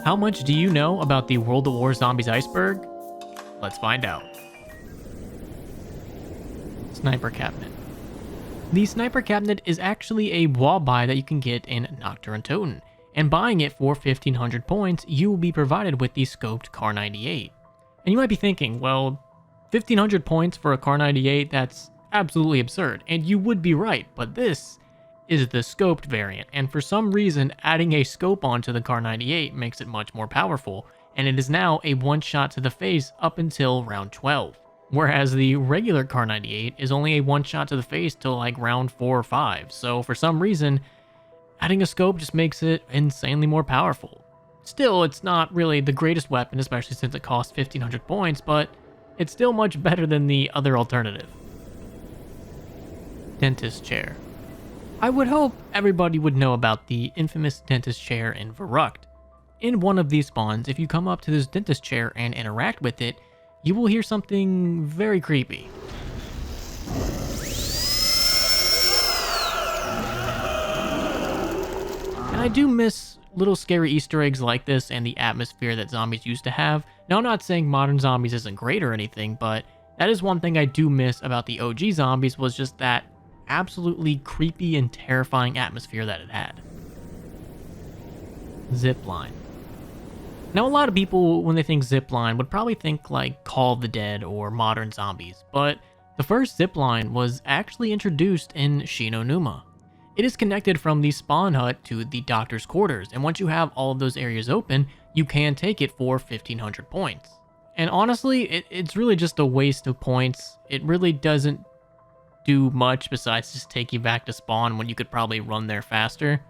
How much do you know about the WAW Zombies Iceberg? Let's find out. Sniper Cabinet. The Sniper Cabinet is actually a WAW buy that you can get in Nocturne Toten, and buying it for 1500 points, you will be provided with the scoped Kar 98. And you might be thinking, well, 1500 points for a Kar 98, that's absolutely absurd, and you would be right, but this is the scoped variant, and for some reason adding a scope onto the Kar 98 makes it much more powerful, and it is now a one shot to the face up until round 12. Whereas the regular Kar 98 is only a one shot to the face till like round 4 or 5, so for some reason, adding a scope just makes it insanely more powerful. Still, it's not really the greatest weapon, especially since it costs 1500 points, but it's still much better than the other alternative. Dentist Chair. I would hope everybody would know about the infamous dentist chair in Verrucht. In one of these spawns, if you come up to this dentist chair and interact with it, you will hear something very creepy. And I do miss little scary Easter eggs like this and the atmosphere that zombies used to have. Now, I'm not saying modern zombies isn't great or anything, but that is one thing I do miss about the OG zombies, was just that absolutely creepy and terrifying atmosphere that it had. Zipline. Now, a lot of people, when they think zipline, would probably think like Call of the Dead or modern zombies, but the first zipline was actually introduced in Shinonuma. It is connected from the spawn hut to the doctor's quarters, and once you have all of those areas open, you can take it for 1500 points. And honestly, it's really just a waste of points. It really doesn't do much besides just take you back to spawn when you could probably run there faster.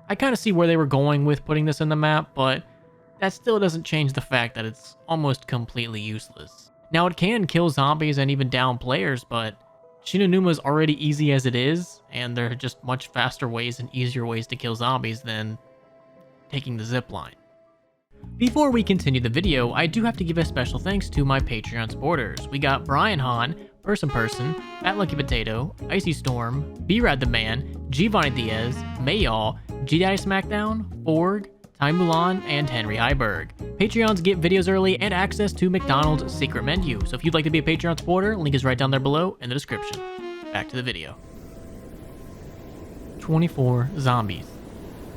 I kind of see where they were going with putting this in the map, but that still doesn't change the fact that it's almost completely useless. Now, it can kill zombies and even down players, but Shinonuma is already easy as it is, and there are just much faster ways and easier ways to kill zombies than taking the zipline. Before we continue the video, I do have to give a special thanks to my Patreon supporters. We got Brian Hahn, Person, Fat Lucky Potato, Icy Storm, B-Rad the Man, Giovanni Diaz, Mayall, G-Daddy Smackdown, Forg, Ty Mulan, and Henry Heiberg. Patreons get videos early and access to McDonald's secret menu, so if you'd like to be a Patreon supporter, link is right down there below in the description. Back to the video. 24 zombies.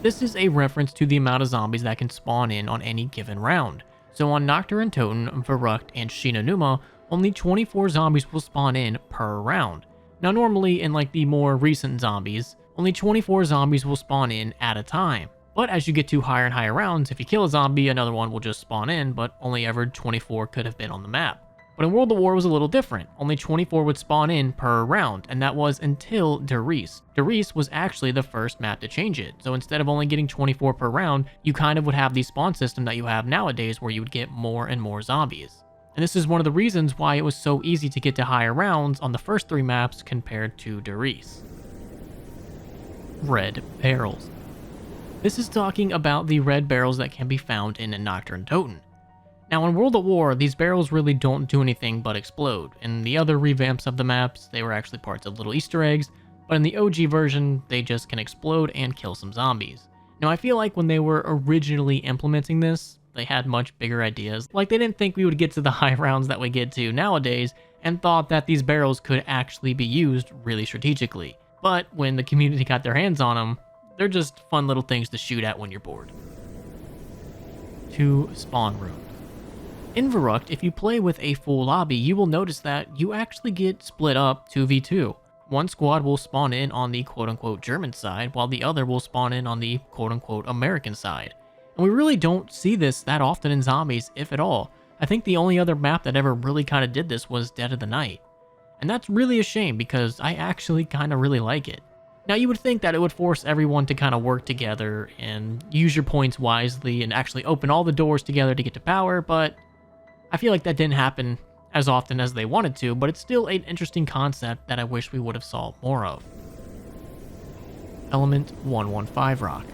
This is a reference to the amount of zombies that can spawn in on any given round. So on Nocturne Toten, Verrucht, and Shinonuma, only 24 zombies will spawn in per round. Now normally in like the more recent zombies, only 24 zombies will spawn in at a time. But as you get to higher and higher rounds, if you kill a zombie, another one will just spawn in, but only ever 24 could have been on the map. But in World of War it was a little different. Only 24 would spawn in per round, and that was until Derice. Derice was actually the first map to change it. So instead of only getting 24 per round, you kind of would have the spawn system that you have nowadays where you would get more and more zombies. And this is one of the reasons why it was so easy to get to higher rounds on the first 3 maps compared to Derice. Red barrels. This is talking about the red barrels that can be found in Nocturne Toten. Now in World at War, these barrels really don't do anything but explode. In the other revamps of the maps, they were actually parts of little Easter eggs, but in the OG version, they just can explode and kill some zombies. Now I feel like when they were originally implementing this, they had much bigger ideas. Like they didn't think we would get to the high rounds that we get to nowadays, and thought that these barrels could actually be used really strategically. But when the community got their hands on them, they're just fun little things to shoot at when you're bored. 2 spawn rooms. In Verrucht, if you play with a full lobby, you will notice that you actually get split up 2v2. One squad will spawn in on the quote-unquote German side, while the other will spawn in on the quote-unquote American side. And we really don't see this that often in zombies, if at all. I think the only other map that ever really kind of did this was Dead of the Night. And that's really a shame because I actually kind of really like it. Now you would think that it would force everyone to kind of work together and use your points wisely and actually open all the doors together to get to power, but I feel like that didn't happen as often as they wanted to, but it's still an interesting concept that I wish we would have saw more of. Element 115 rock.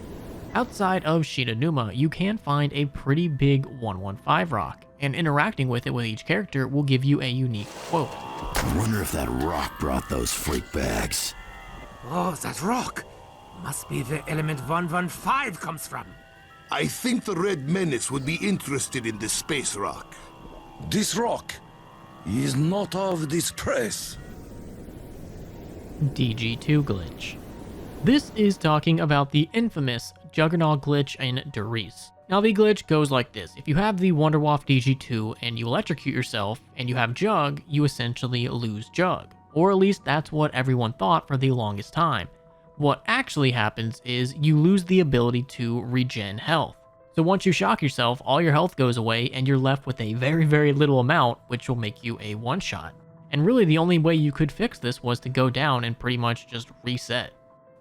Outside of Shinonuma, you can find a pretty big 115 rock, and interacting with it with each character will give you a unique quote. I wonder if that rock brought those freak bags. Oh, that rock! Must be where element 115 comes from. I think the Red Menace would be interested in this space rock. This rock is not of this press. DG2 glitch. This is talking about the infamous Juggernaut glitch in Derice. Now the glitch goes like this. If you have the Wonderwaff DG2 and you electrocute yourself and you have Jug, you essentially lose Jug. Or at least that's what everyone thought for the longest time. What actually happens is you lose the ability to regen health. So once you shock yourself, all your health goes away and you're left with a very, very little amount, which will make you a one-shot. And really the only way you could fix this was to go down and pretty much just reset.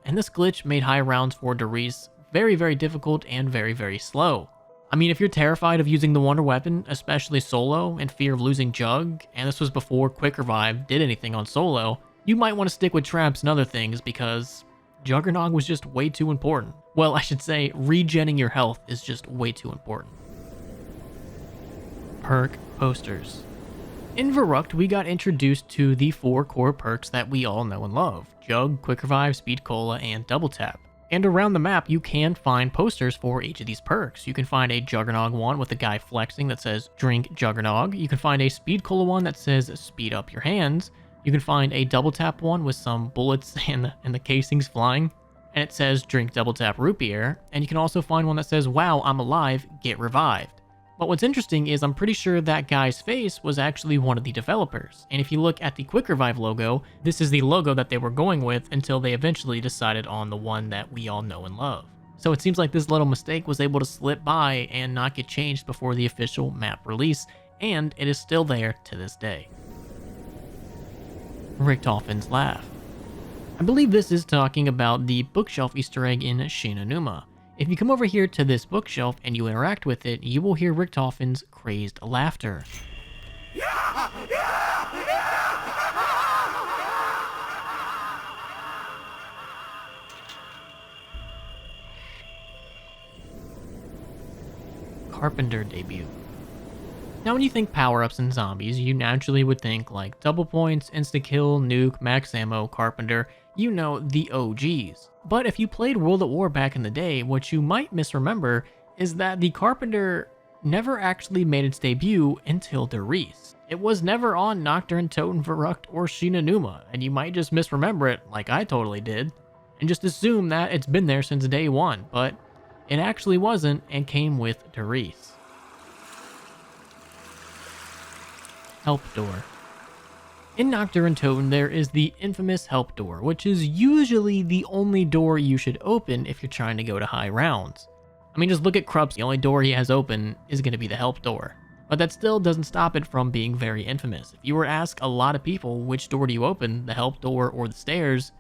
And this glitch made high rounds for Derice very, very difficult and very, very slow. I mean, if you're terrified of using the Wonder Weapon, especially solo, and fear of losing Jug, and this was before Quick Revive did anything on solo, you might want to stick with traps and other things because Juggernaut was just way too important. Well, I should say, regenning your health is just way too important. Perk posters. In Verruct, we got introduced to the 4 core perks that we all know and love: Jug, Quick Revive, Speed Cola, and Double Tap. And around the map, you can find posters for each of these perks. You can find a Juggernog one with a guy flexing that says, "Drink Juggernog." You can find a Speed Cola one that says, "Speed up your hands." You can find a Double Tap one with some bullets and the casings flying, and it says, "Drink Double Tap Root Beer." And you can also find one that says, "Wow, I'm alive, get revived." But what's interesting is I'm pretty sure that guy's face was actually one of the developers. And if you look at the Quick Revive logo, this is the logo that they were going with until they eventually decided on the one that we all know and love. So it seems like this little mistake was able to slip by and not get changed before the official map release, and it is still there to this day. Richtofen's Laugh. I believe this is talking about the bookshelf Easter egg in Shinonuma. If you come over here to this bookshelf and you interact with it, you will hear Richtofen's crazed laughter. Carpenter debut. Now when you think power-ups in zombies, you naturally would think like double points, insta-kill, nuke, max ammo, Carpenter, you know, the OGs. But if you played World at War back in the day, what you might misremember is that the Carpenter never actually made its debut until Derice. It was never on Nocturne, Toten, Verruct, or Shinonuma, and you might just misremember it like I totally did, and just assume that it's been there since day one, but it actually wasn't and came with Derice. Help door. In Nocturne Toten, there is the infamous help door, which is usually the only door you should open if you're trying to go to high rounds. I mean, just look at Krupp's, the only door he has open is going to be the help door. But that still doesn't stop it from being very infamous. If you were to ask a lot of people which door do you open, the help door or the stairs,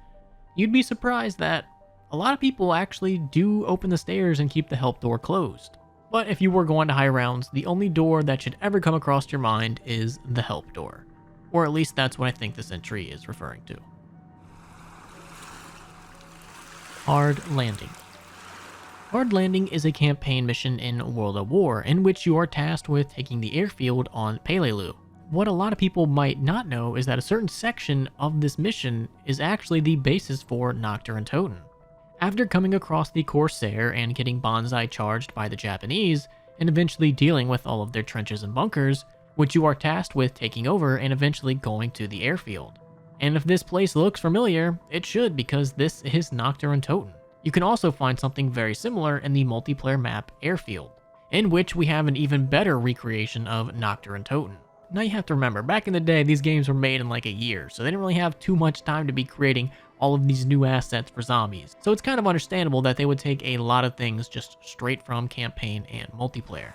you'd be surprised that a lot of people actually do open the stairs and keep the help door closed. But if you were going to high rounds, the only door that should ever come across your mind is the help door. Or at least that's what I think this entry is referring to. Hard Landing. Hard Landing is a campaign mission in World at War in which you are tasked with taking the airfield on Peleliu. What a lot of people might not know is that a certain section of this mission is actually the basis for Nocturne Toten. After coming across the Corsair and getting Banzai charged by the Japanese, and eventually dealing with all of their trenches and bunkers, which you are tasked with taking over and eventually going to the airfield. And if this place looks familiar, it should, because this is Nocturne Toten. You can also find something very similar in the multiplayer map Airfield, in which we have an even better recreation of Nocturne Toten. Now you have to remember, back in the day, these games were made in like a year, so they didn't really have too much time to be creating all of these new assets for zombies. So it's kind of understandable that they would take a lot of things just straight from campaign and multiplayer.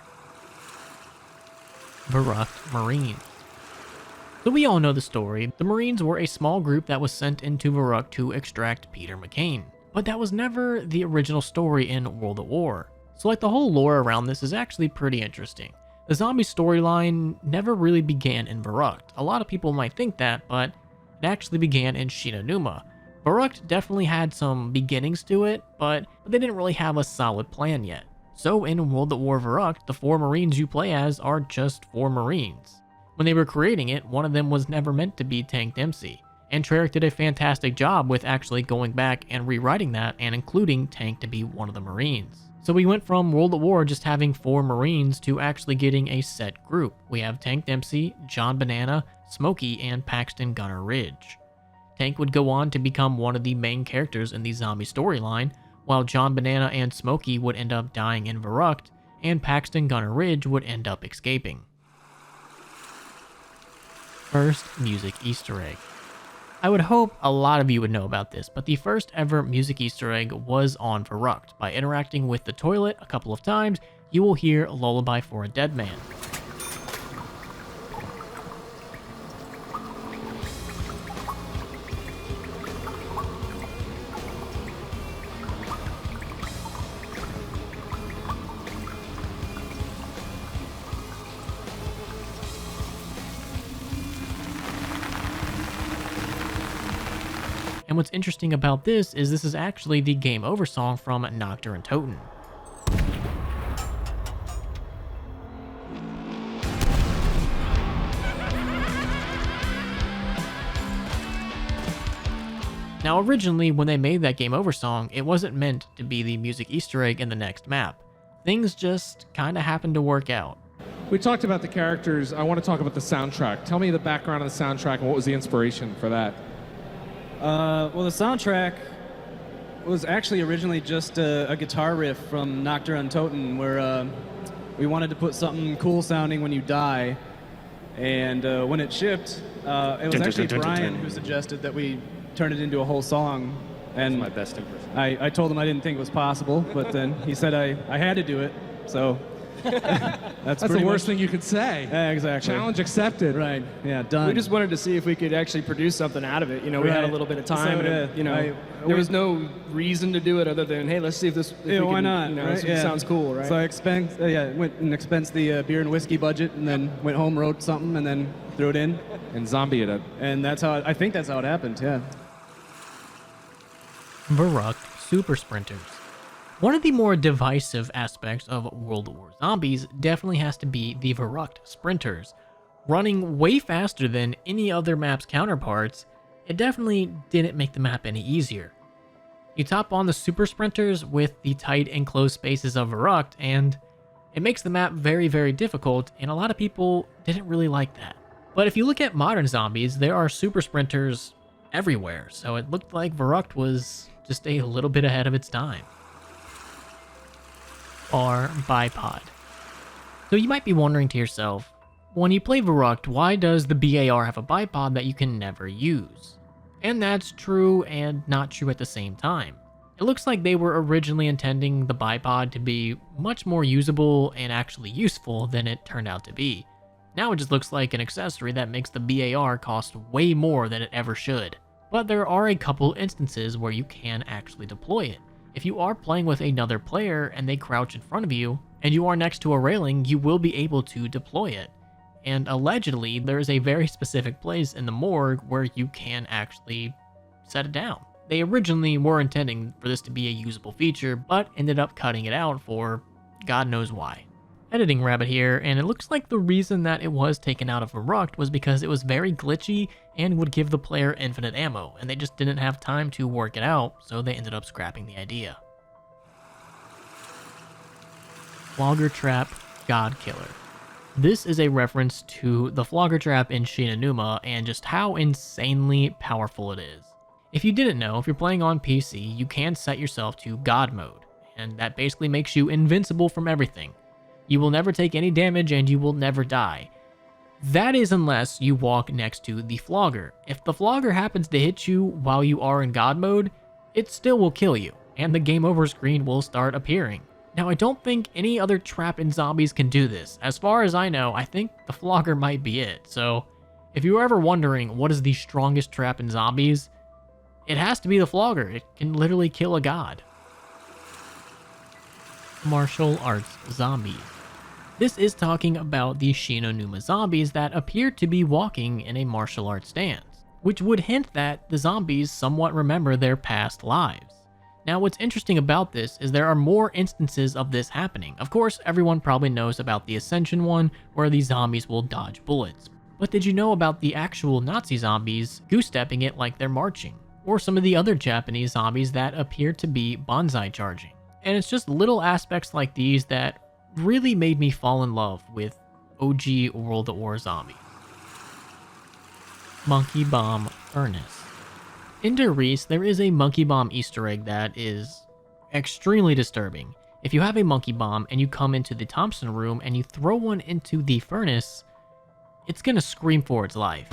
Verruct Marines. So we all know the story. The Marines were a small group that was sent into Verruct to extract Peter McCain. But that was never the original story in World at War. So like the whole lore around this is actually pretty interesting. The zombie storyline never really began in Verruct. A lot of people might think that, but it actually began in Shinonuma. Verruct definitely had some beginnings to it, but they didn't really have a solid plan yet. So in World at War Verruct, the 4 Marines you play as are just 4 Marines. When they were creating it, one of them was never meant to be Tank Dempsey, and Treyarch did a fantastic job with actually going back and rewriting that and including Tank to be one of the Marines. So we went from World at War just having 4 Marines to actually getting a set group. We have Tank Dempsey, John Banana, Smokey, and Paxton Gunner Ridge. Tank would go on to become one of the main characters in the zombie storyline, while John Banana and Smokey would end up dying in Verrucht, and Paxton Gunner Ridge would end up escaping. First music Easter egg. I would hope a lot of you would know about this, but the first ever music Easter egg was on Verrucht. By interacting with the toilet a couple of times, you will hear Lullaby for a Dead Man. And what's interesting about this is actually the Game Over song from Noctur and Toten. Now originally, when they made that Game Over song, it wasn't meant to be the music Easter egg in the next map. Things just kinda happened to work out. We talked about the characters. I want to talk about the soundtrack. Tell me the background of the soundtrack and what was the inspiration for that? Well, the soundtrack was actually originally just a guitar riff from Noctur und Toten, where we wanted to put something cool sounding when you die. And when it shipped, it was actually Brian who suggested that we turn it into a whole song. And My best impression. I told him I didn't think it was possible, but then he said I had to do it. So that's the worst thing you could say. Yeah, exactly. Challenge accepted. Right. Yeah, done. We just wanted to see if we could actually produce something out of it. You know, we had a Right. little bit of time, So, and yeah, you know, we- there was no reason to do it other than, hey, let's see if Yeah, we why can, not? You know, right? see if it sounds cool, right? So I went and expensed the beer and whiskey budget, and then went home, wrote something, and then threw it in, And zombie it up. and I think that's how it happened. Yeah. Verrucht Super Sprinters. One of the more divisive aspects of World at War Zombies definitely has to be the Verrucht Sprinters. Running way faster than any other map's counterparts, it definitely didn't make the map any easier. You top on the Super Sprinters with the tight enclosed spaces of Verrucht, and it makes the map very, very difficult, and a lot of people didn't really like that. But if you look at modern zombies, there are Super Sprinters everywhere, so it looked like Verrucht was just a little bit ahead of its time. Or bipod. So you might be wondering to yourself, when you play Verrucht, why does the BAR have a bipod that you can never use? And that's true and not true at the same time. It looks like they were originally intending the bipod to be much more usable and actually useful than it turned out to be. Now it just looks like an accessory that makes the BAR cost way more than it ever should. But there are a couple instances where you can actually deploy it. If you are playing with another player and they crouch in front of you, and you are next to a railing, you will be able to deploy it. And allegedly, there is a very specific place in the morgue where you can actually set it down. They originally were intending for this to be a usable feature, but ended up cutting it out for God knows why. Editing rabbit here, and it looks like the reason that it was taken out of Verrucht was because it was very glitchy and would give the player infinite ammo, and they just didn't have time to work it out, so they ended up scrapping the idea. Flogger Trap God Killer. This is a reference to the Flogger Trap in Shinonuma and just how insanely powerful it is. If you didn't know, if you're playing on PC, you can set yourself to God mode, and that basically makes you invincible from everything. You will never take any damage and you will never die. That is unless you walk next to the Flogger. If the Flogger happens to hit you while you are in God mode, it still will kill you, and the game over screen will start appearing. Now, I don't think any other trap in zombies can do this. As far as I know, I think the Flogger might be it. So, if you're ever wondering what is the strongest trap in zombies, it has to be the Flogger. It can literally kill a god. Martial Arts Zombies. This is talking about the Shinonuma zombies that appear to be walking in a martial arts stance, which would hint that the zombies somewhat remember their past lives. Now, what's interesting about this is there are more instances of this happening. Of course, everyone probably knows about the Ascension one, where the zombies will dodge bullets. But did you know about the actual Nazi zombies goose-stepping it like they're marching? Or some of the other Japanese zombies that appear to be bonsai charging? And it's just little aspects like these that really made me fall in love with OG World at War Zombies. Monkey Bomb Furnace. In Der Riese, there is a monkey bomb Easter egg that is extremely disturbing. If you have a monkey bomb and you come into the Thompson room and you throw one into the furnace, it's gonna scream for its life.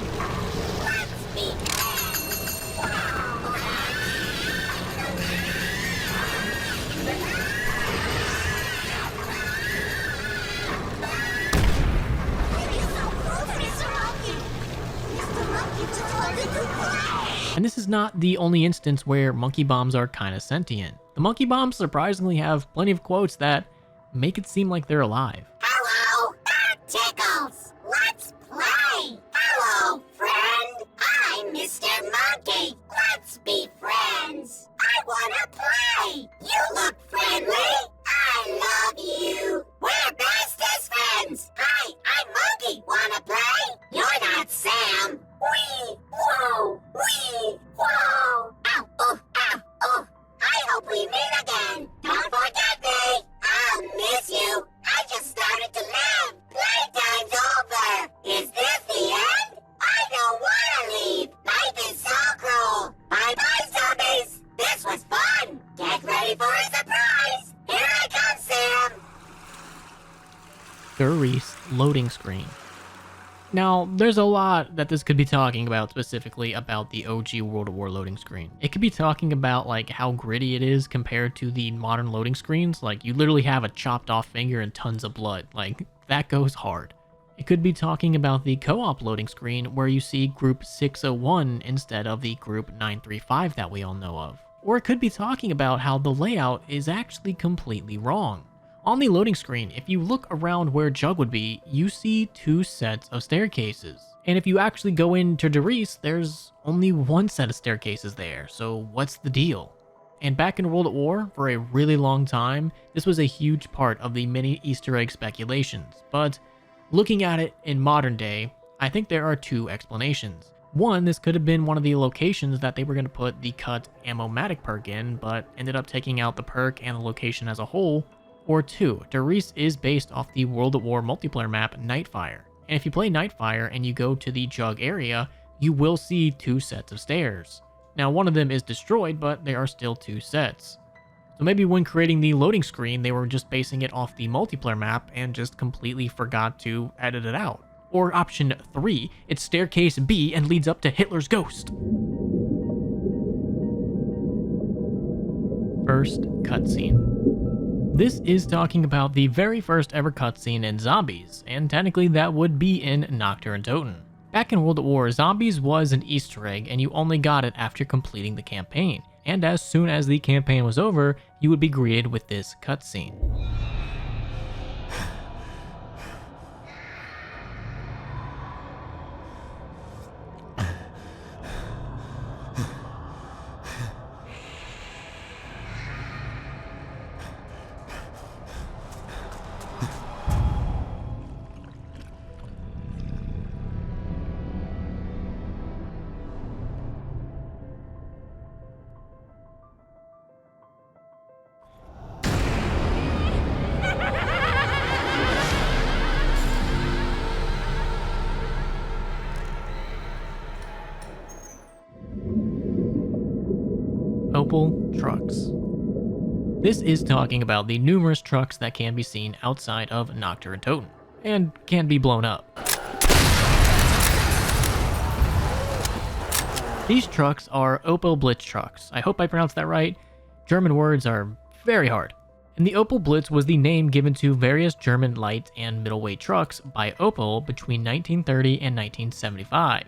And this is not the only instance where monkey bombs are kind of sentient. The monkey bombs surprisingly have plenty of quotes that make it seem like they're alive. Hello, that tickles. Let's play. Hello, friend. I'm Mr. Monkey. Let's be friends. I wanna play. You look friendly. I love you. We're bestest friends. Hi, I'm Monkey. Wanna play? You're not Sam. Wee, whoa, wee, whoa. Ow, oh, ow, oh. I hope we meet again. Don't forget me. I'll miss you. I just started to live. Playtime's over. Is this the end? I don't want to leave. Life is so cruel. Bye-bye, zombies. This was fun. Get ready for a surprise. Here I come, Sam. Der Riese loading screen. Now, there's a lot that this could be talking about specifically about the OG World at War loading screen. It could be talking about like how gritty it is compared to the modern loading screens. Like you literally have a chopped off finger and tons of blood. Like that goes hard. It could be talking about the co-op loading screen where you see group 601 instead of the group 935 that we all know of. Or it could be talking about how the layout is actually completely wrong. On the loading screen, if you look around where Jug would be, you see 2 sets of staircases. And if you actually go into Der Riese, there's only 1 set of staircases there, so what's the deal? And back in World at War, for a really long time, this was a huge part of the many Easter egg speculations. But looking at it in modern day, I think there are 2 explanations. One, this could have been one of the locations that they were going to put the cut Ammo-matic perk in, but ended up taking out the perk and the location as a whole. Or 2, Der Riese is based off the World at War multiplayer map Nightfire. And if you play Nightfire and you go to the Jug area, you will see 2 sets of stairs. Now one of them is destroyed, but there are still 2 sets. So maybe when creating the loading screen, they were just basing it off the multiplayer map and just completely forgot to edit it out. Or option 3, it's staircase B and leads up to Hitler's ghost. First cutscene. This is talking about the very first ever cutscene in Zombies, and technically that would be in Nacht und Toten. Back in World at War, Zombies was an Easter egg and you only got it after completing the campaign, and as soon as the campaign was over, you would be greeted with this cutscene. Opel trucks. This is talking about the numerous trucks that can be seen outside of Nacht und Toten, and can be blown up. These trucks are Opel Blitz trucks. I hope I pronounced that right. German words are very hard. And the Opel Blitz was the name given to various German light and middleweight trucks by Opel between 1930 and 1975.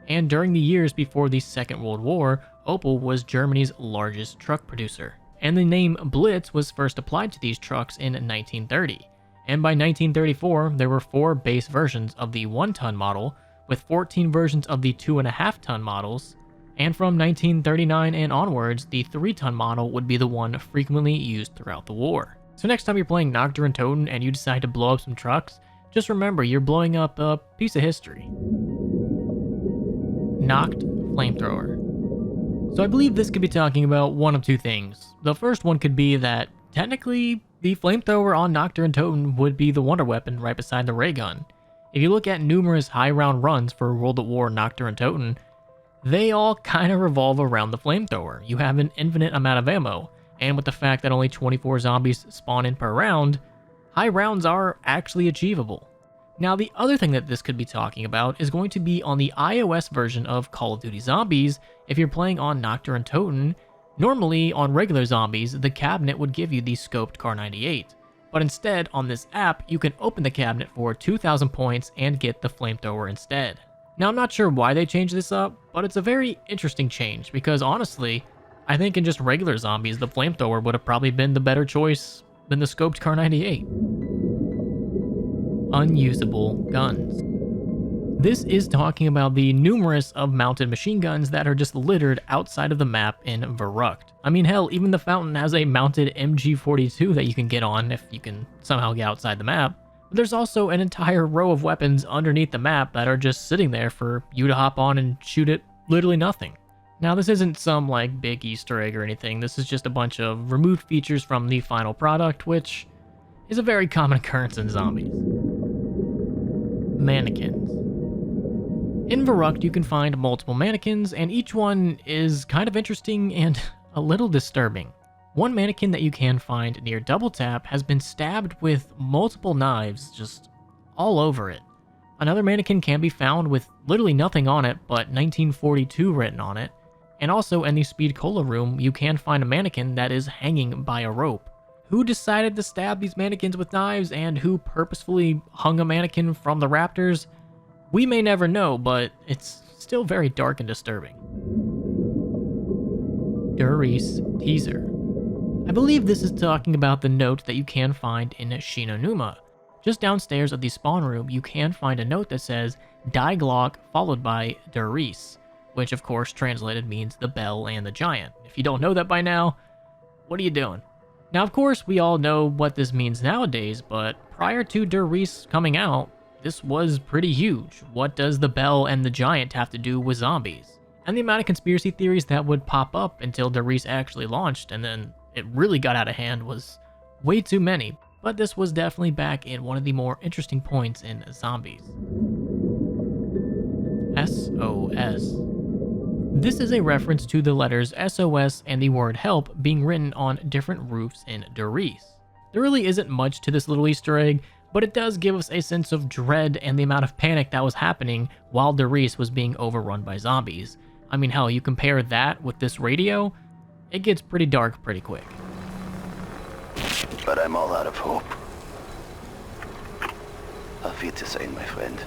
And during the years before the Second World War, Opel was Germany's largest truck producer. And the name Blitz was first applied to these trucks in 1930. And by 1934, there were 4 base versions of the 1-ton model, with 14 versions of the 2.5-ton models. And from 1939 and onwards, the 3-ton model would be the one frequently used throughout the war. So next time you're playing Nacht und Toten and you decide to blow up some trucks, just remember you're blowing up a piece of history. Nacht Flamethrower. So I believe this could be talking about one of 2 things. The first one could be that technically, the flamethrower on Nocturne Totem would be the wonder weapon right beside the ray gun. If you look at numerous high round runs for World at War Nocturne Totem, they all kind of revolve around the flamethrower. You have an infinite amount of ammo, and with the fact that only 24 zombies spawn in per round, high rounds are actually achievable. Now, the other thing that this could be talking about is going to be on the iOS version of Call of Duty Zombies. If you're playing on Nocturne Totem, normally on regular zombies, the cabinet would give you the scoped Kar 98. But instead, on this app, you can open the cabinet for 2,000 points and get the flamethrower instead. Now, I'm not sure why they changed this up, but it's a very interesting change because honestly, I think in just regular zombies, the flamethrower would have probably been the better choice than the scoped Kar 98. Unusable guns. This is talking about the numerous of mounted machine guns that are just littered outside of the map in Verrucht. I mean, hell, even the Fountain has a mounted MG42 that you can get on if you can somehow get outside the map. But there's also an entire row of weapons underneath the map that are just sitting there for you to hop on and shoot at literally nothing. Now, this isn't some like big Easter egg or anything. This is just a bunch of removed features from the final product, which is a very common occurrence in zombies. Mannequins. In Verrucht, you can find multiple mannequins, and each one is kind of interesting and a little disturbing. One mannequin that you can find near Double Tap has been stabbed with multiple knives just all over it. Another mannequin can be found with literally nothing on it but 1942 written on it. And also in the Speed Cola room, you can find a mannequin that is hanging by a rope. Who decided to stab these mannequins with knives and who purposefully hung a mannequin from the Raptors? We may never know, but it's still very dark and disturbing. Doris teaser. I believe this is talking about the note that you can find in Shinonuma. Just downstairs of the spawn room, you can find a note that says Die Glock followed by Doris, which of course translated means the bell and the giant. If you don't know that by now, what are you doing? Now, of course, we all know what this means nowadays, but prior to Doris coming out, this was pretty huge. What does the bell and the giant have to do with zombies? And the amount of conspiracy theories that would pop up until Doris actually launched and then it really got out of hand was way too many. But this was definitely back in one of the more interesting points in zombies. SOS. This is a reference to the letters SOS and the word help being written on different roofs in Doris. There really isn't much to this little Easter egg, but it does give us a sense of dread and the amount of panic that was happening while Doris was being overrun by zombies. I mean, hell, you compare that with this radio, it gets pretty dark pretty quick. But I'm all out of hope. Auf Wiedersehen, my friend.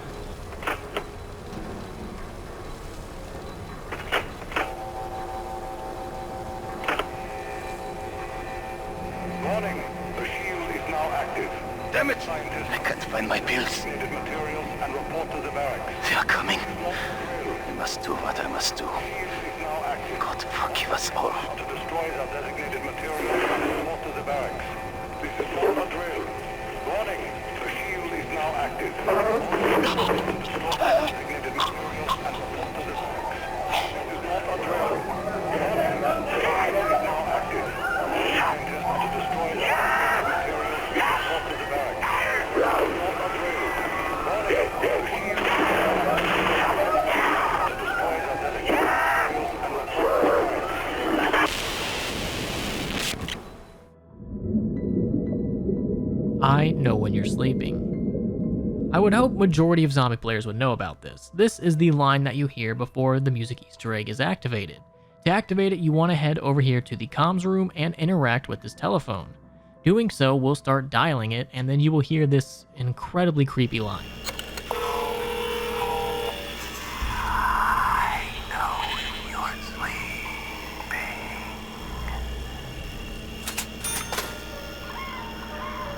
Warning, the shield is now active. Damn it! I can't find my pills. Needed materials and report to the barracks. They are coming. I must do what I must do. Shield is now active. God forgive us all. To destroy the designated materials and report to the barracks. This is not a drill. Warning, the shield is now active. Destroy the designated materials and report to the barracks. This is not a drill. Warning, the shield is now active. Scientists to destroy the designated materials and report to the barracks. This is not a drill. Warning, the shield is now active. To destroy the designated materials and report to the barracks. I know when you're sleeping. I would hope majority of zombie players would know about this. This is the line that you hear before the music Easter egg is activated. To activate it, you want to head over here to the comms room and interact with this telephone. Doing so will start dialing it, and then you will hear this incredibly creepy line. I know you're sleeping.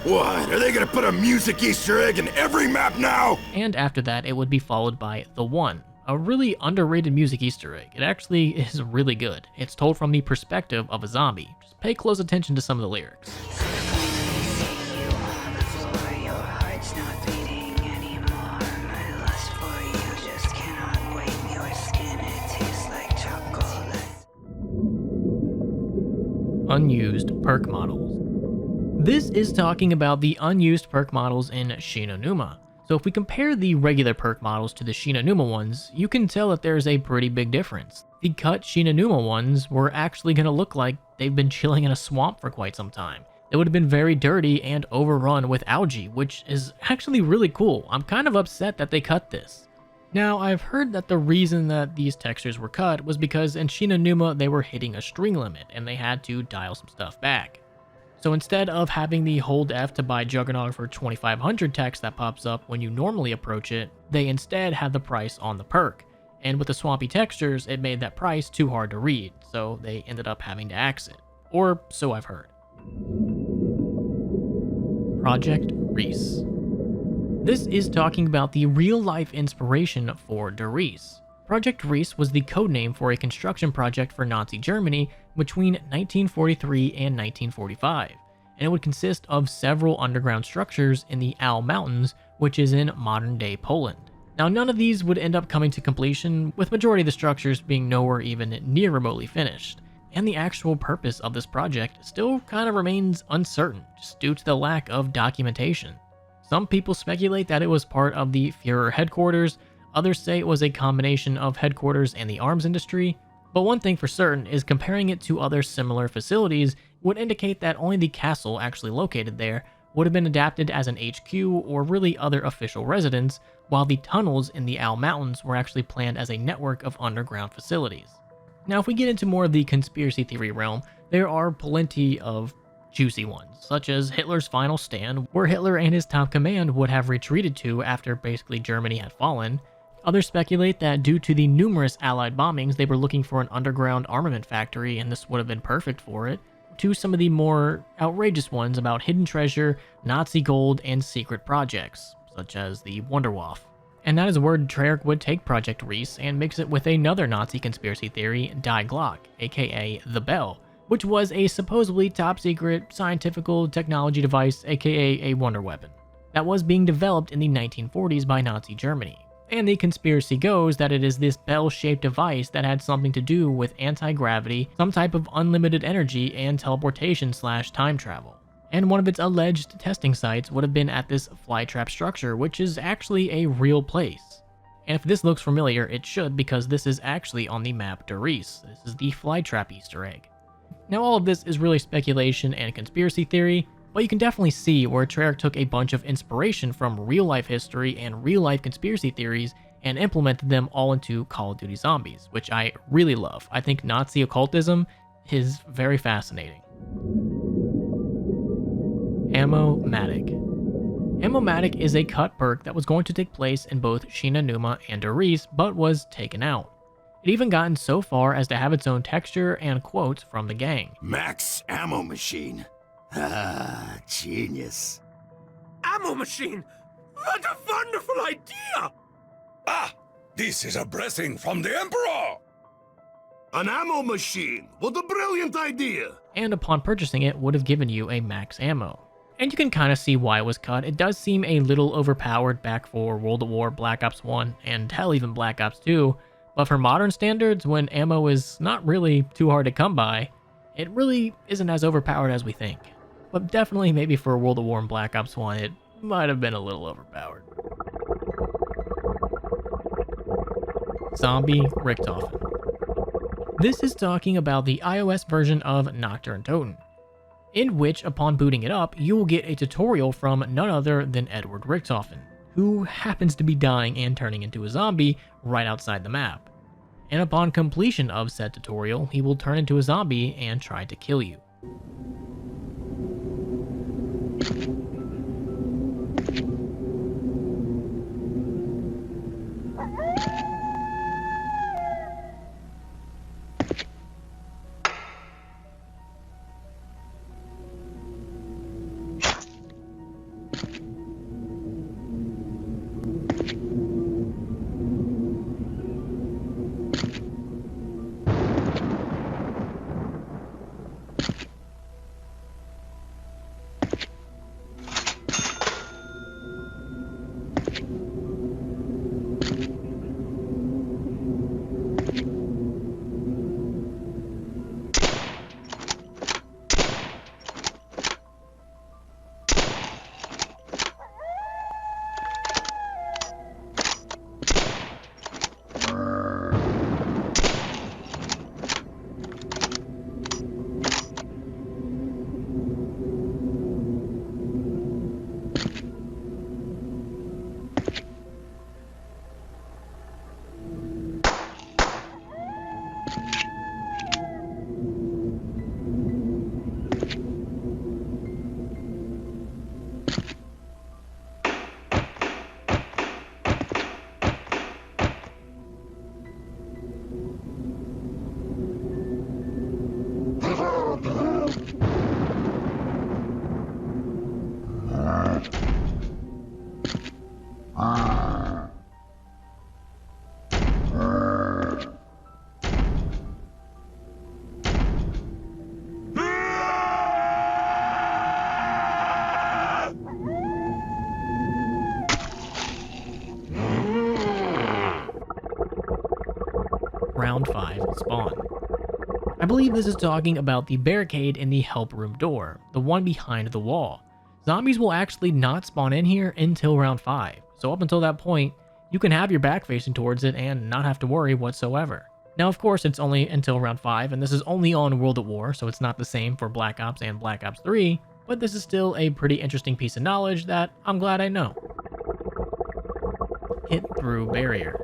What? Are they gonna put a music Easter egg in every map now? And after that, it would be followed by The One, a really underrated music Easter egg. It actually is really good. It's told from the perspective of a zombie. Just pay close attention to some of the lyrics. Unused perk models. This is talking about the unused perk models in Shinonuma. So if we compare the regular perk models to the Shinonuma ones, you can tell that there's a pretty big difference. The cut Shinonuma ones were actually going to look like they've been chilling in a swamp for quite some time. They would have been very dirty and overrun with algae, which is actually really cool. I'm kind of upset that they cut this. Now, I've heard that the reason that these textures were cut was because in Shinonuma they were hitting a string limit and they had to dial some stuff back. So instead of having the hold F to buy Juggernog for 2500 text that pops up when you normally approach it, they instead had the price on the perk. And with the swampy textures, it made that price too hard to read, so they ended up having to axe it. Or so I've heard. Project Reese. This is talking about the real-life inspiration for Der Riese. Project Reese was the codename for a construction project for Nazi Germany between 1943 and 1945, and it would consist of several underground structures in the Al Mountains, which is in modern-day Poland. Now, none of these would end up coming to completion, with majority of the structures being nowhere even near remotely finished, and the actual purpose of this project still kind of remains uncertain, just due to the lack of documentation. Some people speculate that it was part of the Führer headquarters, others say it was a combination of headquarters and the arms industry, but one thing for certain is comparing it to other similar facilities would indicate that only the castle actually located there would have been adapted as an HQ or really other official residence, while the tunnels in the Al Mountains were actually planned as a network of underground facilities. Now, if we get into more of the conspiracy theory realm, there are plenty of juicy ones, such as Hitler's final stand, where Hitler and his top command would have retreated to after basically Germany had fallen. Others speculate that due to the numerous Allied bombings, they were looking for an underground armament factory and this would have been perfect for it, to some of the more outrageous ones about hidden treasure, Nazi gold, and secret projects, such as the Wunderwaffe. And that is where Treyarch would take Project Reese and mix it with another Nazi conspiracy theory, Die Glock, aka The Bell, which was a supposedly top-secret scientific technology device, aka a wonder weapon, that was being developed in the 1940s by Nazi Germany. And the conspiracy goes that it is this bell-shaped device that had something to do with anti-gravity, some type of unlimited energy, and teleportation/time travel. And one of its alleged testing sites would have been at this flytrap structure, which is actually a real place. And if this looks familiar, it should, because this is actually on the map Der Riese. This is the flytrap Easter egg. Now, all of this is really speculation and conspiracy theory, but you can definitely see where Treyarch took a bunch of inspiration from real-life history and real-life conspiracy theories and implemented them all into Call of Duty Zombies, which I really love. I think Nazi occultism is very fascinating. Ammo-Matic. Ammo-Matic is a cut perk that was going to take place in both Shinonuma and Der Riese, but was taken out. It even gotten so far as to have its own texture and quotes from the gang. Max ammo machine. Ah, genius. Ammo machine! What a wonderful idea! Ah, this is a blessing from the Emperor! An ammo machine! What a brilliant idea! And upon purchasing it would have given you a max ammo. And you can kind of see why it was cut. It does seem a little overpowered back for World at War, Black Ops 1, and hell, even Black Ops 2. But for modern standards, when ammo is not really too hard to come by, it really isn't as overpowered as we think. But definitely maybe for World at War and Black Ops 1, it might have been a little overpowered. Zombie Richthofen. This is talking about the iOS version of Nocturne Toten, in which, upon booting it up, you will get a tutorial from none other than Edward Richthofen, who happens to be dying and turning into a zombie right outside the map. And upon completion of said tutorial, he will turn into a zombie and try to kill you. Round 5, Spawn. I believe this is talking about the barricade in the help room door, the one behind the wall. Zombies will actually not spawn in here until round 5, so up until that point, you can have your back facing towards it and not have to worry whatsoever. Now of course it's only until round 5, and this is only on World at War, so it's not the same for Black Ops and Black Ops 3, but this is still a pretty interesting piece of knowledge that I'm glad I know. Hit through barrier.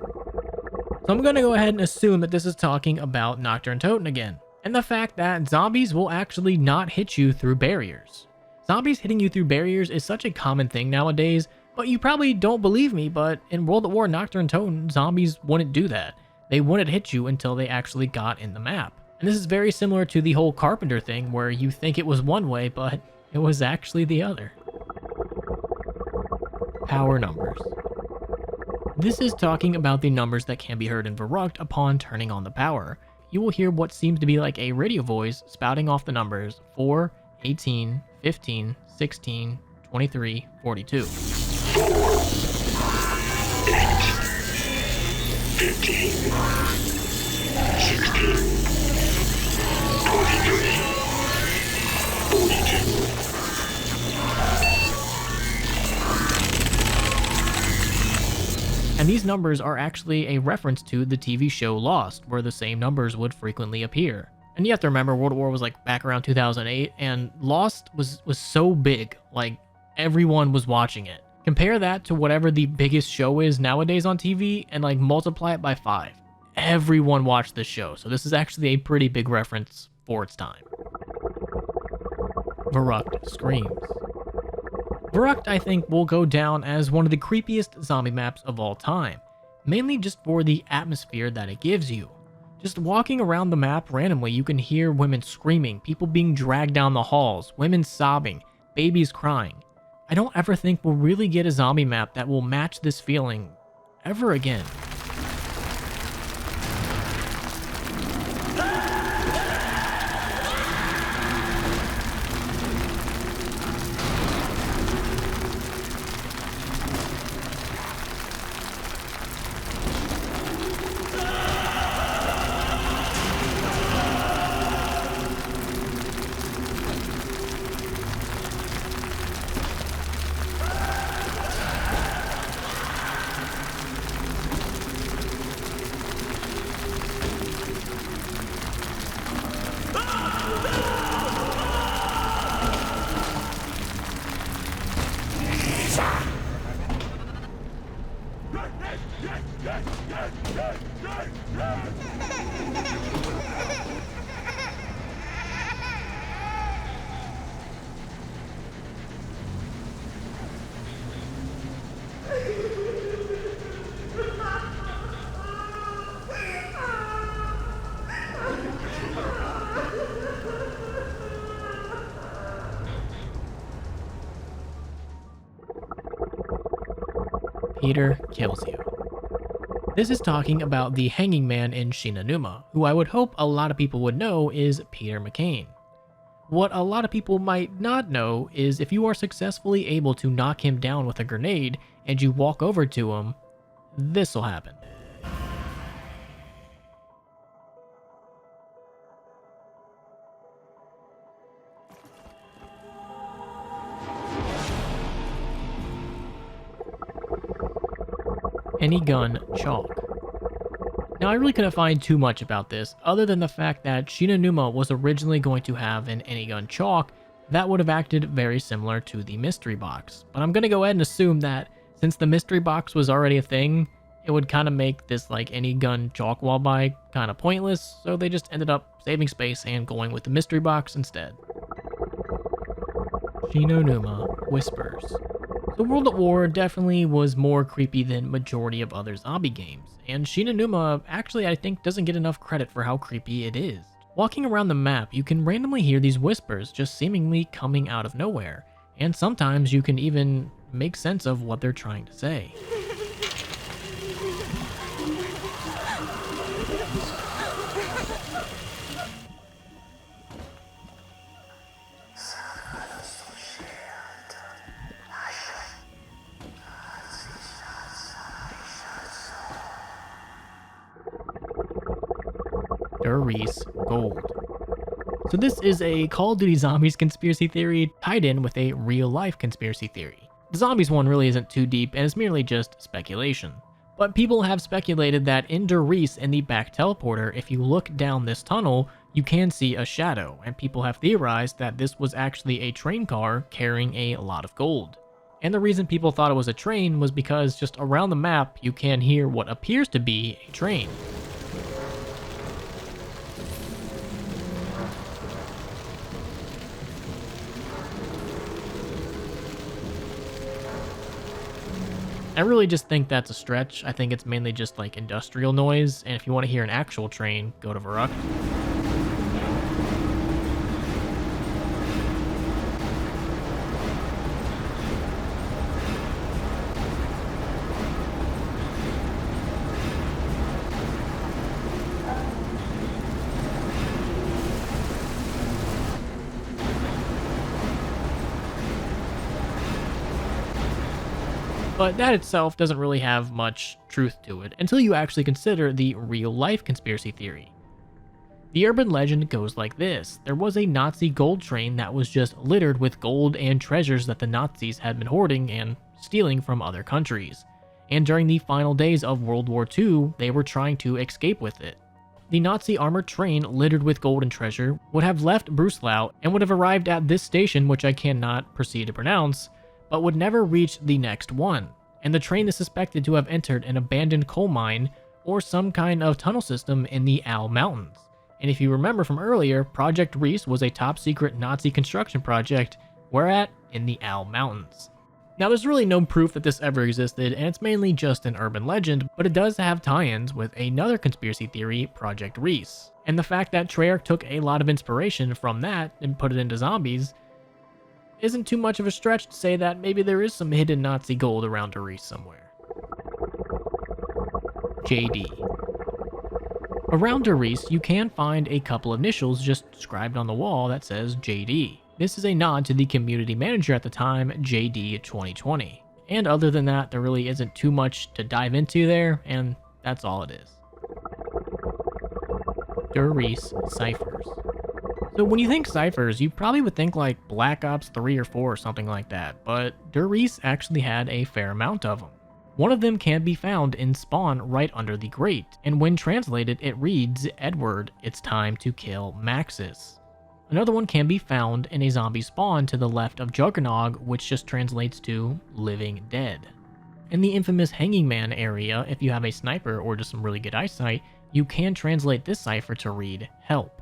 So I'm going to go ahead and assume that this is talking about Nocturne Toten again, and the fact that zombies will actually not hit you through barriers. Zombies hitting you through barriers is such a common thing nowadays, but you probably don't believe me, but in World at War Nocturne Toten, zombies wouldn't do that. They wouldn't hit you until they actually got in the map. And this is very similar to the whole Carpenter thing where you think it was one way, but it was actually the other. Power numbers. This is talking about the numbers that can be heard in Verrückt upon turning on the power. You will hear what seems to be like a radio voice spouting off the numbers 4, 18, 15, 16, 23, 42. 4, 8, 15, 16, 23, 42. And these numbers are actually a reference to the TV show Lost, where the same numbers would frequently appear. And you have to remember, World War was like back around 2008, and Lost was so big, like everyone was watching it. Compare that to whatever the biggest show is nowadays on TV, and like multiply it by 5. Everyone watched this show, so this is actually a pretty big reference for its time. Verrückt screams. Verrückt, I think, will go down as one of the creepiest zombie maps of all time, mainly just for the atmosphere that it gives you. Just walking around the map randomly, you can hear women screaming, people being dragged down the halls, women sobbing, babies crying. I don't ever think we'll really get a zombie map that will match this feeling ever again. Peter kills you. This is talking about the hanging man in Shinonuma, who I would hope a lot of people would know is Peter McCain. What a lot of people might not know is if you are successfully able to knock him down with a grenade and you walk over to him, this will happen. Any gun chalk. Now I really couldn't find too much about this other than the fact that Shinonuma was originally going to have an any gun chalk that would have acted very similar to the mystery box. But I'm going to go ahead and assume that since the mystery box was already a thing, it would kind of make this like any gun chalk wall buy kind of pointless, so they just ended up saving space and going with the mystery box instead. Shinonuma Whispers. The World at War definitely was more creepy than majority of other zombie games, and Shinonuma actually I think doesn't get enough credit for how creepy it is. Walking around the map, you can randomly hear these whispers just seemingly coming out of nowhere, and sometimes you can even make sense of what they're trying to say. Reese Gold. So this is a Call of Duty Zombies conspiracy theory tied in with a real-life conspiracy theory. The Zombies one really isn't too deep and is merely just speculation. But people have speculated that in Reese in the back teleporter, if you look down this tunnel, you can see a shadow, and people have theorized that this was actually a train car carrying a lot of gold. And the reason people thought it was a train was because just around the map you can hear what appears to be a train. I really just think that's a stretch. I think it's mainly just like industrial noise, and if you want to hear an actual train, go to Varuk. But that itself doesn't really have much truth to it until you actually consider the real-life conspiracy theory. The urban legend goes like this. There was a Nazi gold train that was just littered with gold and treasures that the Nazis had been hoarding and stealing from other countries. And during the final days of World War II, they were trying to escape with it. The Nazi armored train littered with gold and treasure would have left Breslau and would have arrived at this station, which I cannot proceed to pronounce, but would never reach the next one, and the train is suspected to have entered an abandoned coal mine or some kind of tunnel system in the WAW Mountains. And if you remember from earlier, Project Reese was a top-secret Nazi construction project, where at? In the WAW Mountains. Now there's really no proof that this ever existed, and it's mainly just an urban legend, but it does have tie-ins with another conspiracy theory, Project Reese. And the fact that Treyarch took a lot of inspiration from that and put it into zombies isn't too much of a stretch to say that maybe there is some hidden Nazi gold around Reese somewhere. JD. Around Reese, you can find a couple of initials just scribed on the wall that says JD. This is a nod to the community manager at the time, JD 2020. And other than that, there really isn't too much to dive into there, and that's all it is. Reese ciphers. So when you think ciphers, you probably would think like Black Ops 3 or 4 or something like that, but Reese actually had a fair amount of them. One of them can be found in spawn right under the grate, and when translated it reads, "Edward, it's time to kill Maxis." Another one can be found in a zombie spawn to the left of Juggernog, which just translates to "living dead." In the infamous Hanging Man area, if you have a sniper or just some really good eyesight, you can translate this cipher to read "help."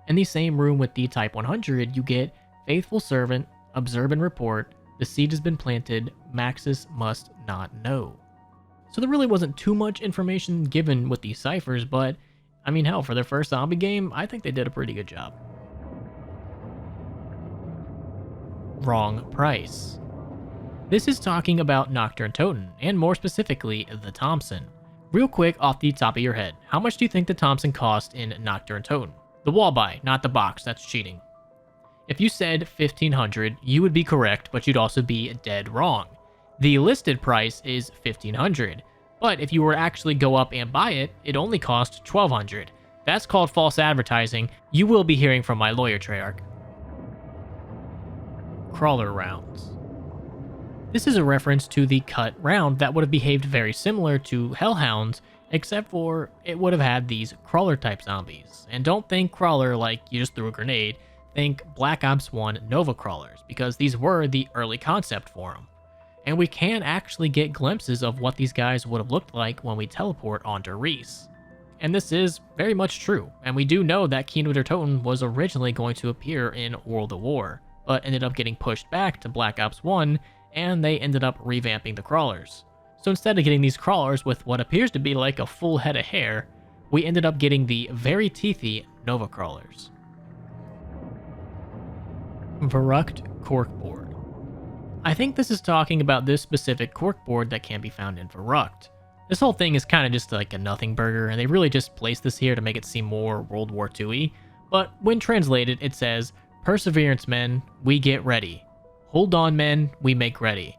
In the same room with the Type 100, you get "Faithful Servant, observe and report, the seed has been planted, Maxis must not know." So there really wasn't too much information given with these ciphers, but I mean hell, for their first zombie game, I think they did a pretty good job. Wrong price. This is talking about Nocturne Toten, and more specifically, the Thompson. Real quick off the top of your head, how much do you think the Thompson cost in Nocturne Toten? The wall buy, not the box, that's cheating. If you said 1,500, you would be correct, but you'd also be dead wrong. The listed price is 1,500, but if you were to actually go up and buy it, it only cost 1,200. That's called false advertising. You will be hearing from my lawyer, Treyarch. Crawler rounds. This is a reference to the cut round that would have behaved very similar to Hellhounds, except for it would have had these crawler type zombies. And don't think crawler like you just threw a grenade, think Black Ops 1 Nova crawlers, because these were the early concept for them. And we can actually get glimpses of what these guys would have looked like when we teleport onto Reese. And this is very much true, and we do know that Kino der Toten was originally going to appear in World at War, but ended up getting pushed back to Black Ops 1, and they ended up revamping the crawlers. So instead of getting these crawlers with what appears to be like a full head of hair, we ended up getting the very teethy Nova crawlers. Verruckt corkboard. I think this is talking about this specific corkboard that can be found in Verruckt. This whole thing is kind of just like a nothing burger, and they really just placed this here to make it seem more World War II-y. But when translated, it says, "Perseverance, men, we get ready. Hold on, men, we make ready.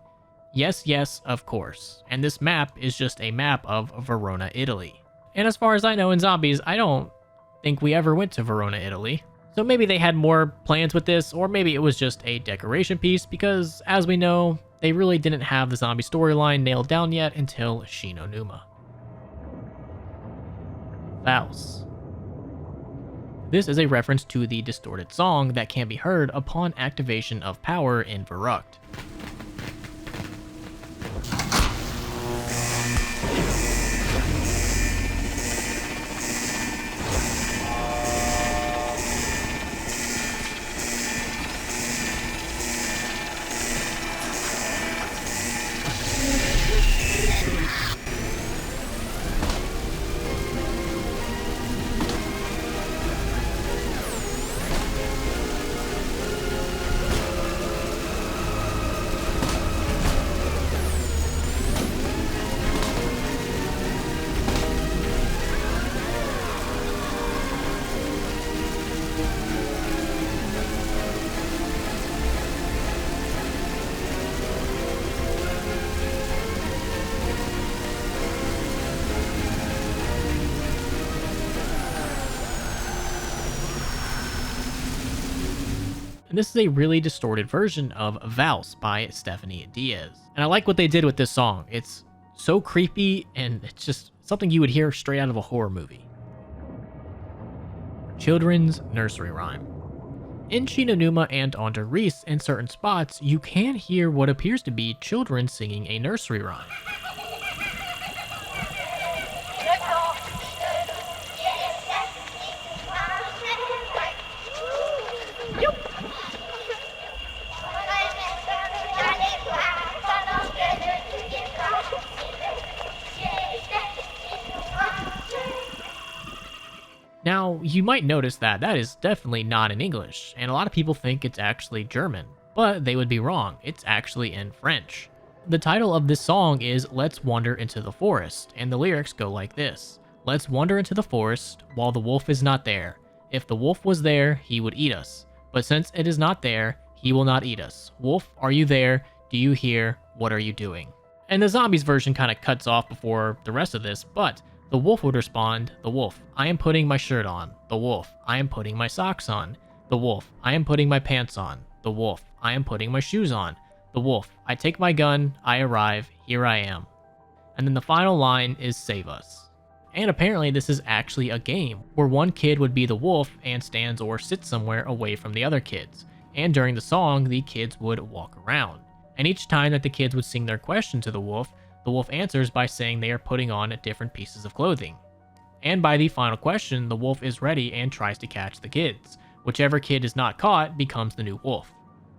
Yes, yes, of course." And this map is just a map of Verona, Italy. And as far as I know in Zombies, I don't think we ever went to Verona, Italy. So maybe they had more plans with this, or maybe it was just a decoration piece, because as we know, they really didn't have the zombie storyline nailed down yet until Shi no Numa. Faust. This is a reference to the distorted song that can be heard upon activation of power in Verrückt. And this is a really distorted version of Vals by Stephanie Diaz. And I like what they did with this song. It's so creepy, and it's just something you would hear straight out of a horror movie. Children's nursery rhyme. In Shi no Numa and on Der Reese, in certain spots, you can hear what appears to be children singing a nursery rhyme. Now, you might notice that that is definitely not in English, and a lot of people think it's actually German, but they would be wrong. It's actually in French. The title of this song is Let's Wander into the Forest, and the lyrics go like this. Let's wander into the forest while the wolf is not there. If the wolf was there, he would eat us. But since it is not there, he will not eat us. Wolf, are you there? Do you hear? What are you doing? And the zombies version kind of cuts off before the rest of this, but the wolf would respond, the wolf, I am putting my shirt on. The wolf, I am putting my socks on. The wolf, I am putting my pants on. The wolf, I am putting my shoes on. The wolf, I take my gun, I arrive, here I am. And then the final line is save us. And apparently this is actually a game where one kid would be the wolf and stands or sits somewhere away from the other kids. And during the song, the kids would walk around. And each time that the kids would sing their question to the wolf answers by saying they are putting on different pieces of clothing. And by the final question, the wolf is ready and tries to catch the kids. Whichever kid is not caught becomes the new wolf.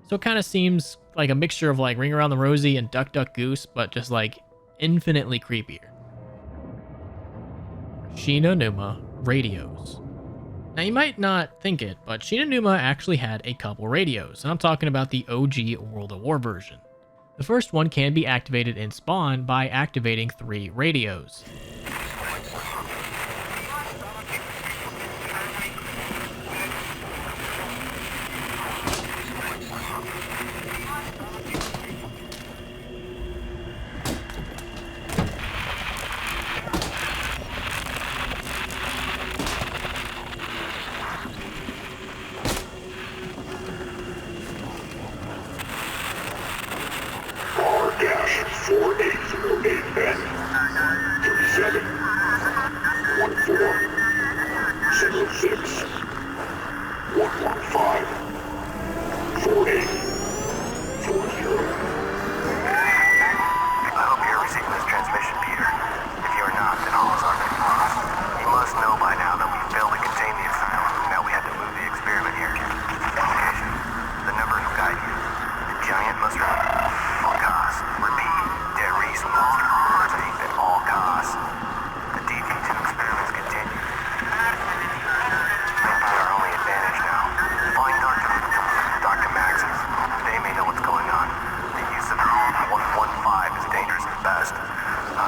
So it kind of seems like a mixture of like Ring Around the Rosie and Duck Duck Goose, but just like infinitely creepier. Shi no Numa radios. Now you might not think it, but Shi no Numa actually had a couple radios, and I'm talking about the OG World at War version. The first one can be activated in Spawn by activating 3 radios.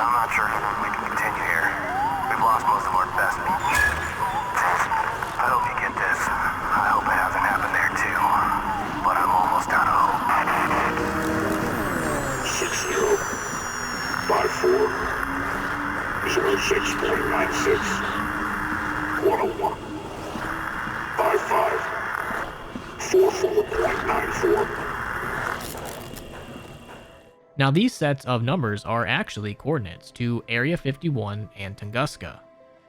I'm not sure we can continue here. We've lost most of our best people. I hope you get this. I hope it hasn't happened there too. But I'm almost out of hope. 60. 54. 06.96. 101. 55. 44.94. Now these sets of numbers are actually coordinates to Area 51 and Tunguska.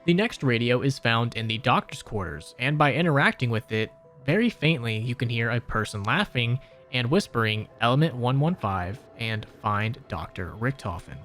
The next radio is found in the doctor's quarters, and by interacting with it, very faintly you can hear a person laughing and whispering Element 115 and find Dr. Richthofen.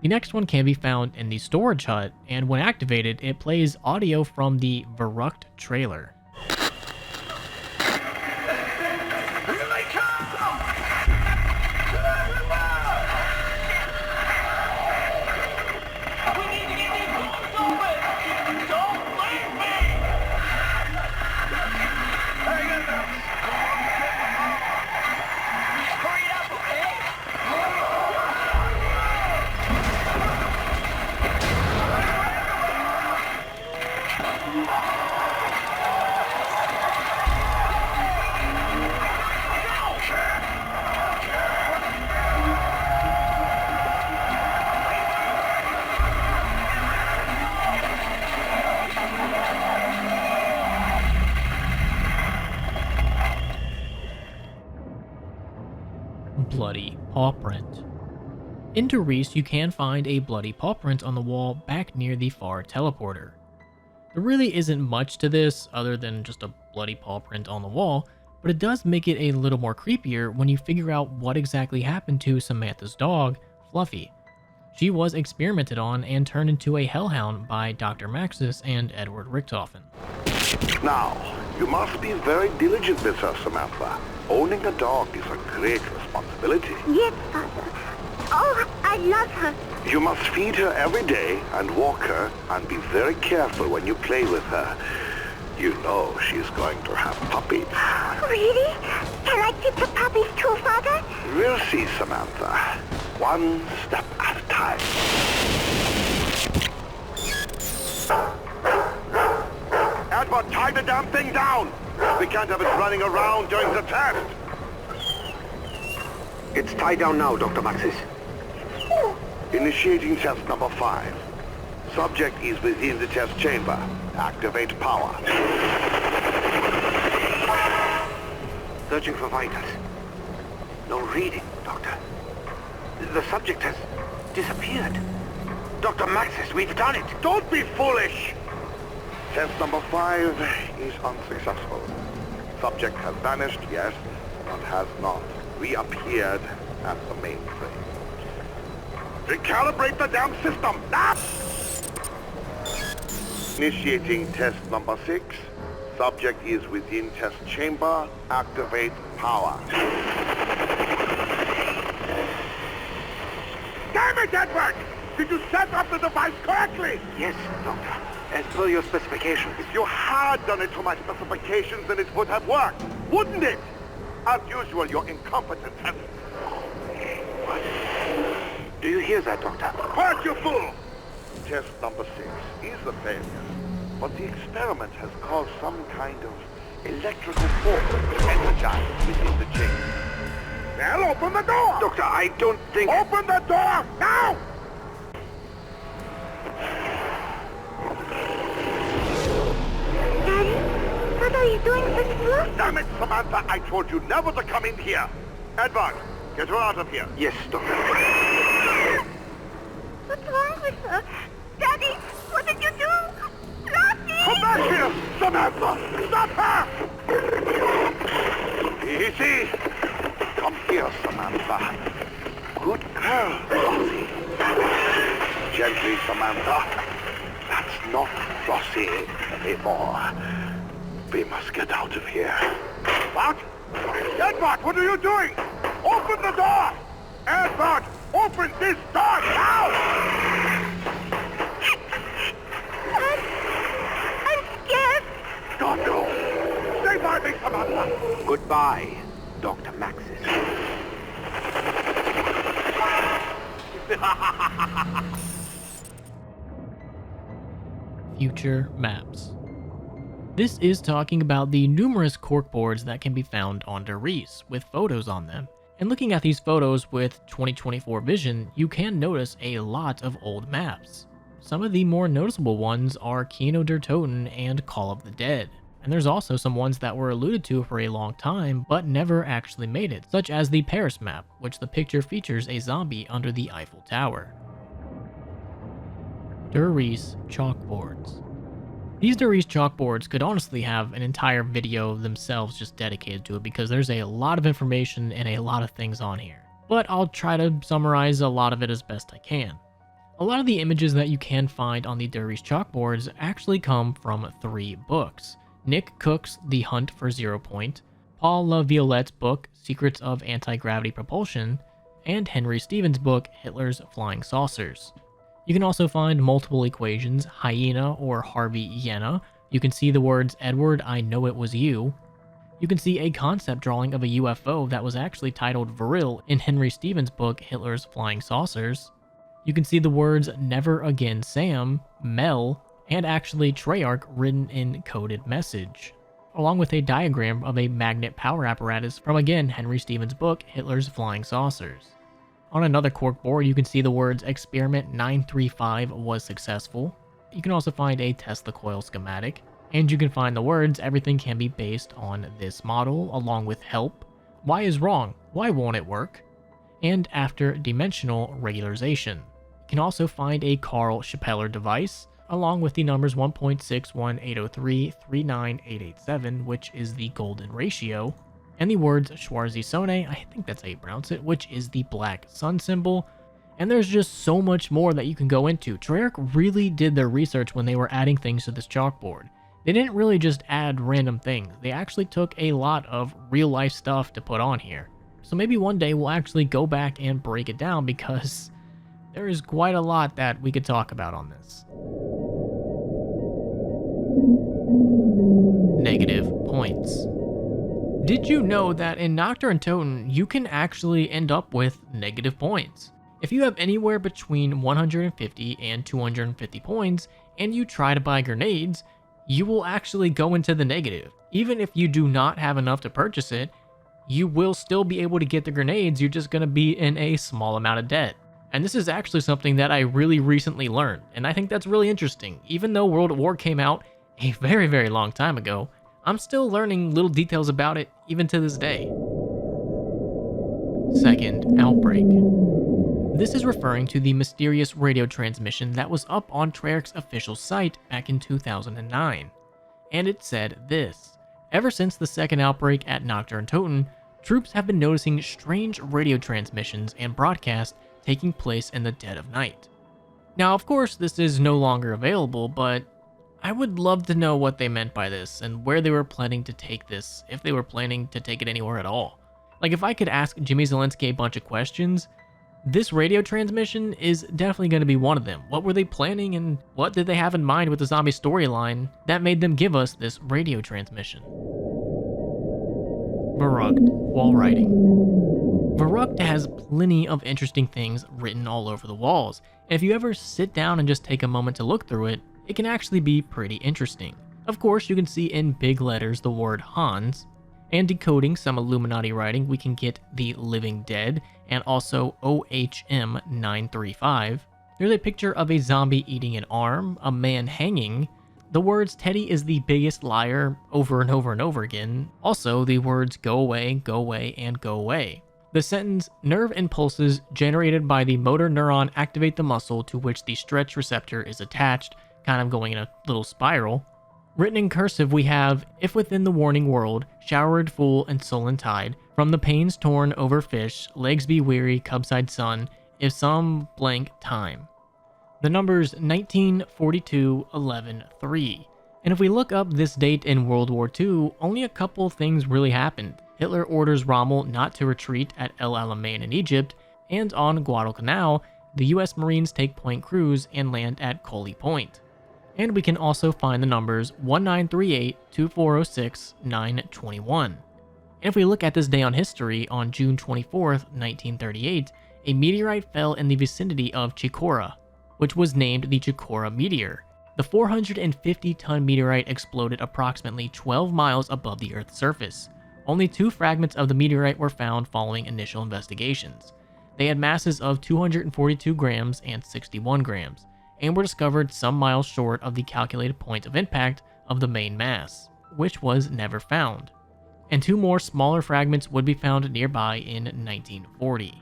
The next one can be found in the storage hut, and when activated, it plays audio from the Verrucht trailer. Bloody paw print. In Therese, you can find a bloody paw print on the wall back near the far teleporter. There really isn't much to this other than just a bloody paw print on the wall, but it does make it a little more creepier when you figure out what exactly happened to Samantha's dog, Fluffy. She was experimented on and turned into a hellhound by Dr. Maxis and Edward Richthofen. Now, you must be very diligent with her, Samantha. Owning a dog is a great responsibility. Yes, Father. Oh, I love her. You must feed her every day and walk her, and be very careful when you play with her. You know she's going to have puppies. Really? Can I keep the puppies too, Father? We'll see, Samantha. One step at a time. Edward, tie the damn thing down! We can't have it running around during the test! It's tied down now, Dr. Maxis. Initiating test number 5. Subject is within the test chamber. Activate power. Searching for vitals. No reading, Doctor. The subject has disappeared. Dr. Maxis, we've done it. Don't be foolish! Test number 5 is unsuccessful. Subject has vanished, yes, but has not reappeared at the mainframe. Recalibrate the damn system! Ah! Initiating test number 6. Subject is within test chamber. Activate power. Damn it, Edward! Did you set up the device correctly? Yes, Doctor. As per your specifications. If you had done it to my specifications, then it would have worked, wouldn't it? As usual, you're incompetent and... What? Do you hear that, Doctor? Quiet, you fool! Test number 6 is a failure, but the experiment has caused some kind of electrical force to energize within the chamber. Well, open the door! Doctor, I don't think... Open the door! Now! Daddy, what are you doing with Fluffy? Damn it, Samantha! I told you never to come in here! Edward, get her out of here! Yes, Doctor. What's wrong with her? Daddy, what did you do? Fluffy! Come back here, Samantha! Stop her! Easy! Come here, Samantha. Good girl, Flossie. Gently, Samantha. That's not Flossie anymore. We must get out of here. What? Edward, what are you doing? Open the door! Edward, open this door now! I'm scared. Don't go! Stay by me, Samantha! Goodbye, Dr. Maxis. Future maps. This is talking about the numerous corkboards that can be found on Der Riese with photos on them. And looking at these photos with 2024 vision, you can notice a lot of old maps. Some of the more noticeable ones are Kino der Toten and Call of the Dead. And there's also some ones that were alluded to for a long time, but never actually made it, such as the Paris map, which the picture features a zombie under the Eiffel Tower. Der Riese chalkboards. These Der Riese chalkboards could honestly have an entire video themselves just dedicated to it because there's a lot of information and a lot of things on here. But I'll try to summarize a lot of it as best I can. A lot of the images that you can find on the Der Riese chalkboards actually come from 3 books. Nick Cook's The Hunt for Zero Point, Paul La Violette's book Secrets of Anti-Gravity Propulsion, and Henry Stevens' book Hitler's Flying Saucers. You can also find multiple equations, Hyena or Harvey Iena. You can see the words, Edward, I know it was you. You can see a concept drawing of a UFO that was actually titled Vril in Henry Stevens' book Hitler's Flying Saucers. You can see the words, Never Again Sam, Mel, and actually Treyarch written in coded message, along with a diagram of a magnet power apparatus from again Henry Stevens' book Hitler's Flying Saucers. On another corkboard, you can see the words Experiment 935 was successful. You can also find a Tesla coil schematic, and you can find the words everything can be based on this model, along with help, why is wrong, why won't it work, and after dimensional regularization. You can also find a Carl Schappeler device, along with the numbers 1.61803-39887, which is the golden ratio, and the words Schwarzy-Sonne, I think that's how you pronounce it, which is the black sun symbol. And there's just so much more that you can go into. Treyarch really did their research when they were adding things to this chalkboard. They didn't really just add random things. They actually took a lot of real life stuff to put on here. So maybe one day we'll actually go back and break it down because there is quite a lot that we could talk about on this. Negative points. Did you know that in Nocturne and Toten, you can actually end up with negative points? If you have anywhere between 150 and 250 points, and you try to buy grenades, you will actually go into the negative. Even if you do not have enough to purchase it, you will still be able to get the grenades, you're just going to be in a small amount of debt. And this is actually something that I really recently learned, and I think that's really interesting. Even though World at War came out a very, very long time ago, I'm still learning little details about it even to this day. Second outbreak. This is referring to the mysterious radio transmission that was up on Treyarch's official site back in 2009. And it said this: ever since the second outbreak at Nocturne Toten, troops have been noticing strange radio transmissions and broadcasts taking place in the dead of night. Now, of course, this is no longer available, but I would love to know what they meant by this and where they were planning to take this, if they were planning to take it anywhere at all. Like, if I could ask Jimmy Zelensky a bunch of questions, this radio transmission is definitely going to be one of them. What were they planning and what did they have in mind with the zombie storyline that made them give us this radio transmission? Verrucht wall writing. Verrucht has plenty of interesting things written all over the walls, and if you ever sit down and just take a moment to look through it, it can actually be pretty interesting. Of course, you can see in big letters the word Hans, and decoding some Illuminati writing, we can get the Living Dead and also OHM 935. There's a picture of a zombie eating an arm, a man hanging, the words Teddy is the biggest liar over and over and over again, also the words go away, and go away. The sentence, nerve impulses generated by the motor neuron activate the muscle to which the stretch receptor is attached, kind of going in a little spiral. Written in cursive, we have, if within the warning world, showered full and sullen tide, From the pains torn over fish, legs be weary, cubside sun, if some blank time. The numbers 1942 11 3. And if we look up this date in World War II, only a couple things really happened. Hitler orders Rommel not to retreat at El Alamein in Egypt, and on Guadalcanal, the US Marines take Point Cruz and land at Coley Point. And we can also find the numbers 1938 2406 921. And if we look at this day on history, on June 24th, 1938, a meteorite fell in the vicinity of Chicora, which was named the Chicora meteor. The 450-ton meteorite exploded approximately 12 miles above the Earth's surface. Only 2 fragments of the meteorite were found following initial investigations. They had masses of 242 grams and 61 grams, and were discovered some miles short of the calculated point of impact of the main mass, which was never found. And 2 more smaller fragments would be found nearby in 1940.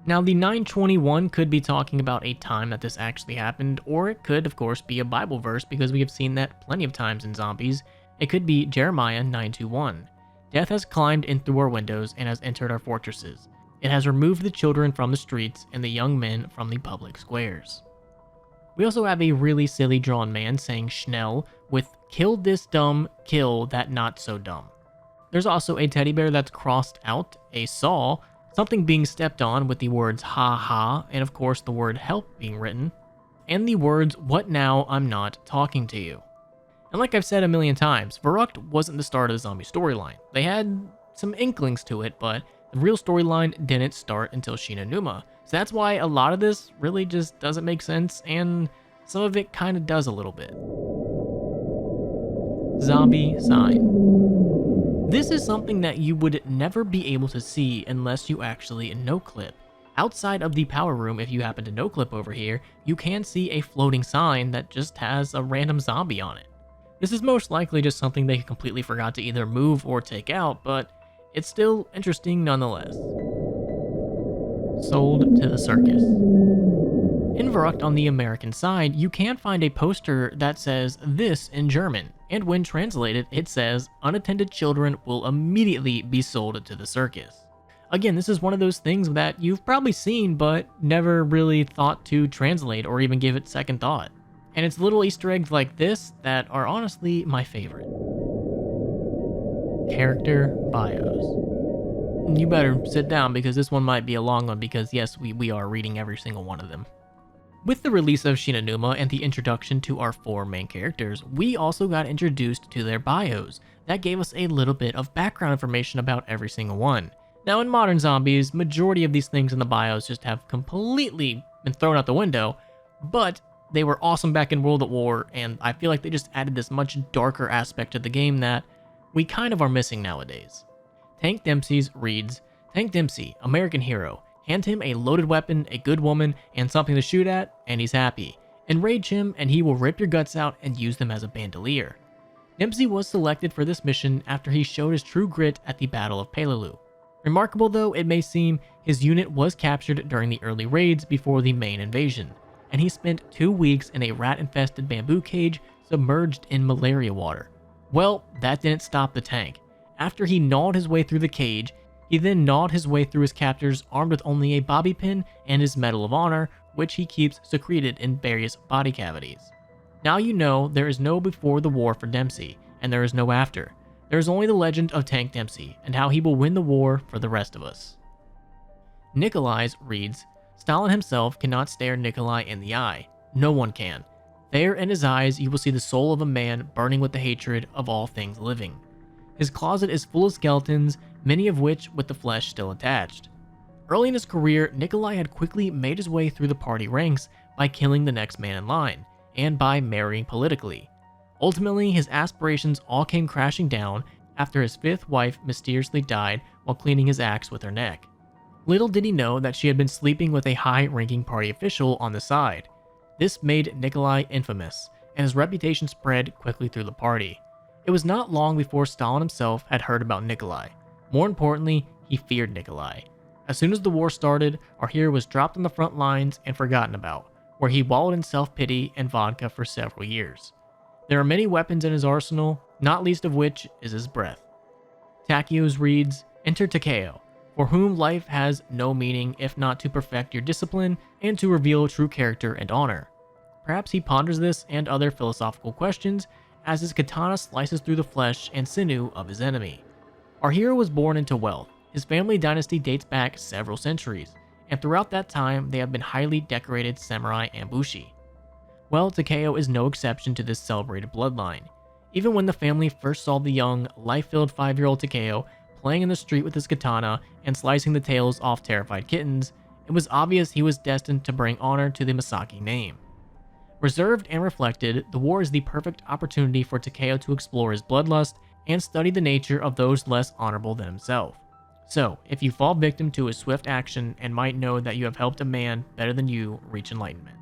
Now, the 921 could be talking about a time that this actually happened, or it could, of course, be a Bible verse because we have seen that plenty of times in zombies. It could be Jeremiah 9:21. Death has climbed in through our windows and has entered our fortresses. It has removed the children from the streets and the young men from the public squares. We also have a really silly drawn man saying Schnell with "kill this dumb, kill that not so dumb." There's also a teddy bear that's crossed out, a saw, something being stepped on with the words ha ha, and of course the word help being written, and the words what now, I'm not talking to you. And like I've said a million times, Verrückt wasn't the start of the zombie storyline. They had some inklings to it, but the real storyline didn't start until Shinonuma. So that's why a lot of this really just doesn't make sense, and some of it kind of does a little bit. Zombie sign. This is something that you would never be able to see unless you actually no-clip. Outside of the power room, if you happen to no-clip over here, you can see a floating sign that just has a random zombie on it. This is most likely just something they completely forgot to either move or take out, but it's still interesting nonetheless. Sold to the circus. In Verrückt on the American side, you can find a poster that says this in German, and when translated, it says, "Unattended children will immediately be sold to the circus." Again, this is one of those things that you've probably seen, but never really thought to translate or even give it second thought. And it's little Easter eggs like this that are honestly my favorite. Character bios. You better sit down because this one might be a long one because yes, we are reading every single one of them. With the release of Shinonuma and the introduction to our 4 main characters, we also got introduced to their bios. That gave us a little bit of background information about every single one. Now in modern zombies, majority of these things in the bios just have completely been thrown out the window, but they were awesome back in World at War, and I feel like they just added this much darker aspect to the game that we kind of are missing nowadays. Tank Dempsey's reads, Tank Dempsey, American hero. Hand him a loaded weapon, a good woman, and something to shoot at, and he's happy. Enrage him, and he will rip your guts out and use them as a bandolier. Dempsey was selected for this mission after he showed his true grit at the Battle of Peleliu. Remarkable though it may seem, his unit was captured during the early raids before the main invasion, and he spent 2 weeks in a rat-infested bamboo cage submerged in malaria water. Well, that didn't stop the tank. After he gnawed his way through the cage, he then gnawed his way through his captors armed with only a bobby pin and his Medal of Honor, which he keeps secreted in various body cavities. Now you know there is no before the war for Dempsey, and there is no after. There is only the legend of Tank Dempsey, and how he will win the war for the rest of us. Nikolai's reads, Stalin himself cannot stare Nikolai in the eye. No one can. There in his eyes you will see the soul of a man burning with the hatred of all things living. His closet is full of skeletons, many of which with the flesh still attached. Early in his career, Nikolai had quickly made his way through the party ranks by killing the next man in line, and by marrying politically. Ultimately, his aspirations all came crashing down after his 5th wife mysteriously died while cleaning his axe with her neck. Little did he know that she had been sleeping with a high-ranking party official on the side. This made Nikolai infamous, and his reputation spread quickly through the party. It was not long before Stalin himself had heard about Nikolai. More importantly, he feared Nikolai. As soon as the war started, our hero was dropped on the front lines and forgotten about, where he wallowed in self-pity and vodka for several years. There are many weapons in his arsenal, not least of which is his breath. Takios reads, Enter Takeo, for whom life has no meaning if not to perfect your discipline and to reveal true character and honor. Perhaps he ponders this and other philosophical questions as his katana slices through the flesh and sinew of his enemy. Our hero was born into wealth. His family dynasty dates back several centuries, and throughout that time they have been highly decorated samurai and bushi. Well, Takeo is no exception to this celebrated bloodline. Even when the family first saw the young, life-filled 5-year-old Takeo playing in the street with his katana and slicing the tails off terrified kittens, it was obvious he was destined to bring honor to the Misaki name. Reserved and reflected, the war is the perfect opportunity for Takeo to explore his bloodlust and study the nature of those less honorable than himself. So, if you fall victim to his swift action and might know that you have helped a man better than you reach enlightenment.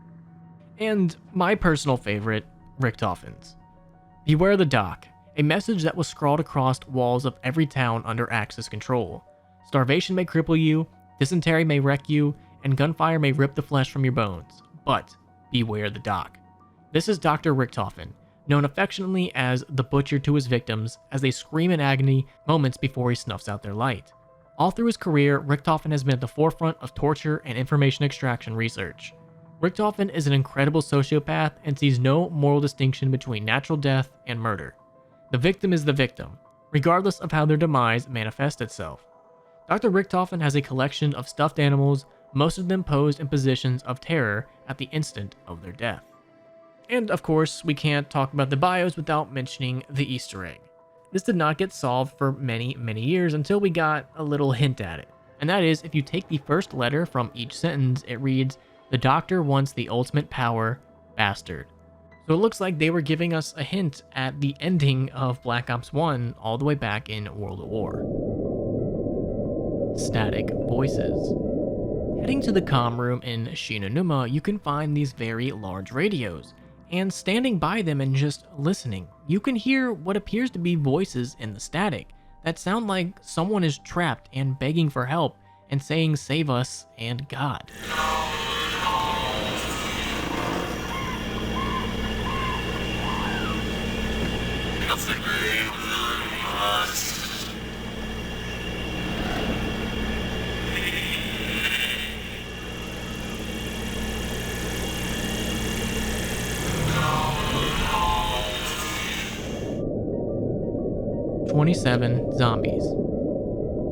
And my personal favorite, Richthofen's. Beware the dock, a message that was scrawled across walls of every town under Axis control. Starvation may cripple you, dysentery may wreck you, and gunfire may rip the flesh from your bones, but beware the dock. This is Dr. Richthofen, known affectionately as the butcher to his victims as they scream in agony moments before he snuffs out their light. All through his career, Richthofen has been at the forefront of torture and information extraction research. Richthofen is an incredible sociopath and sees no moral distinction between natural death and murder. The victim is the victim, regardless of how their demise manifests itself. Dr. Richthofen has a collection of stuffed animals, most of them posed in positions of terror at the instant of their death. And of course, we can't talk about the bios without mentioning the Easter egg. This did not get solved for many years until we got a little hint at it. And that is, if you take the first letter from each sentence, it reads, "The doctor wants the ultimate power, bastard." So it looks like they were giving us a hint at the ending of Black Ops 1 all the way back in World at War. Static voices. Heading to the comm room in Shinonuma, you can find these very large radios, and standing by them and just listening, you can hear what appears to be voices in the static that sound like someone is trapped and begging for help and saying "save us" and "God." Zombies.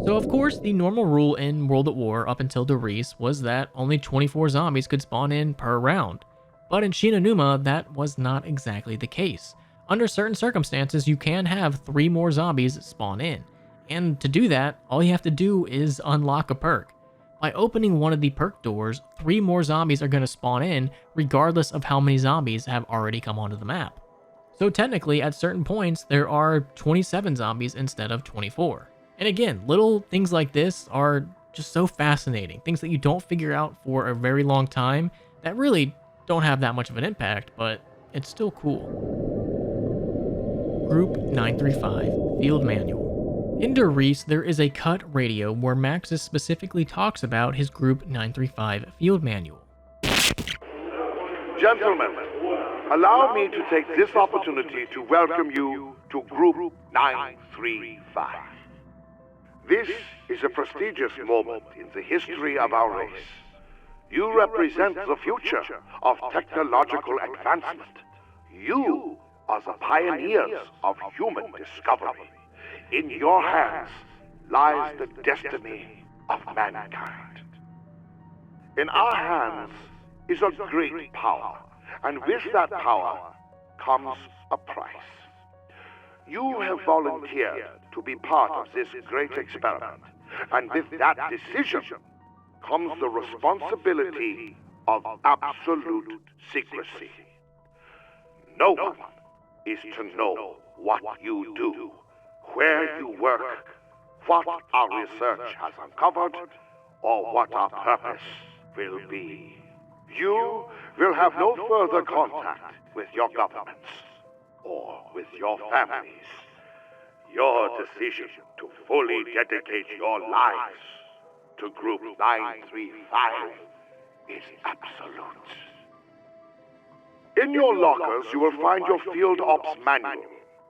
So of course, the normal rule in World at War up until the Reese was that only 24 zombies could spawn in per round. But in Shinonuma, that was not exactly the case. Under certain circumstances, you can have 3 more zombies spawn in. And to do that, all you have to do is unlock a perk. By opening one of the perk doors, 3 more zombies are going to spawn in, regardless of how many zombies have already come onto the map. So technically, at certain points, there are 27 zombies instead of 24. And again, little things like this are just so fascinating. Things that you don't figure out for a very long time that really don't have that much of an impact, but it's still cool. Group 935, Field Manual. In Der Reese, there is a cut radio where Maxis specifically talks about his Group 935 Field Manual. Gentlemen, allow me to take this opportunity to welcome you to Group 935. This is a prestigious moment in the history of our race. You represent the future of technological advancement. You are the pioneers of human discovery. In your hands lies the destiny of mankind. In our hands is a great power, and with that power comes a price. You have volunteered to be part of this great experiment, and with that decision comes the responsibility of absolute secrecy. No one is to know what you do, where you work, what our research has uncovered, or what our purpose will be. You will have no further contact with your governments or with your families. Your decision to fully dedicate your lives to Group 935 is absolute. In your lockers, you will find your Field Ops Manual,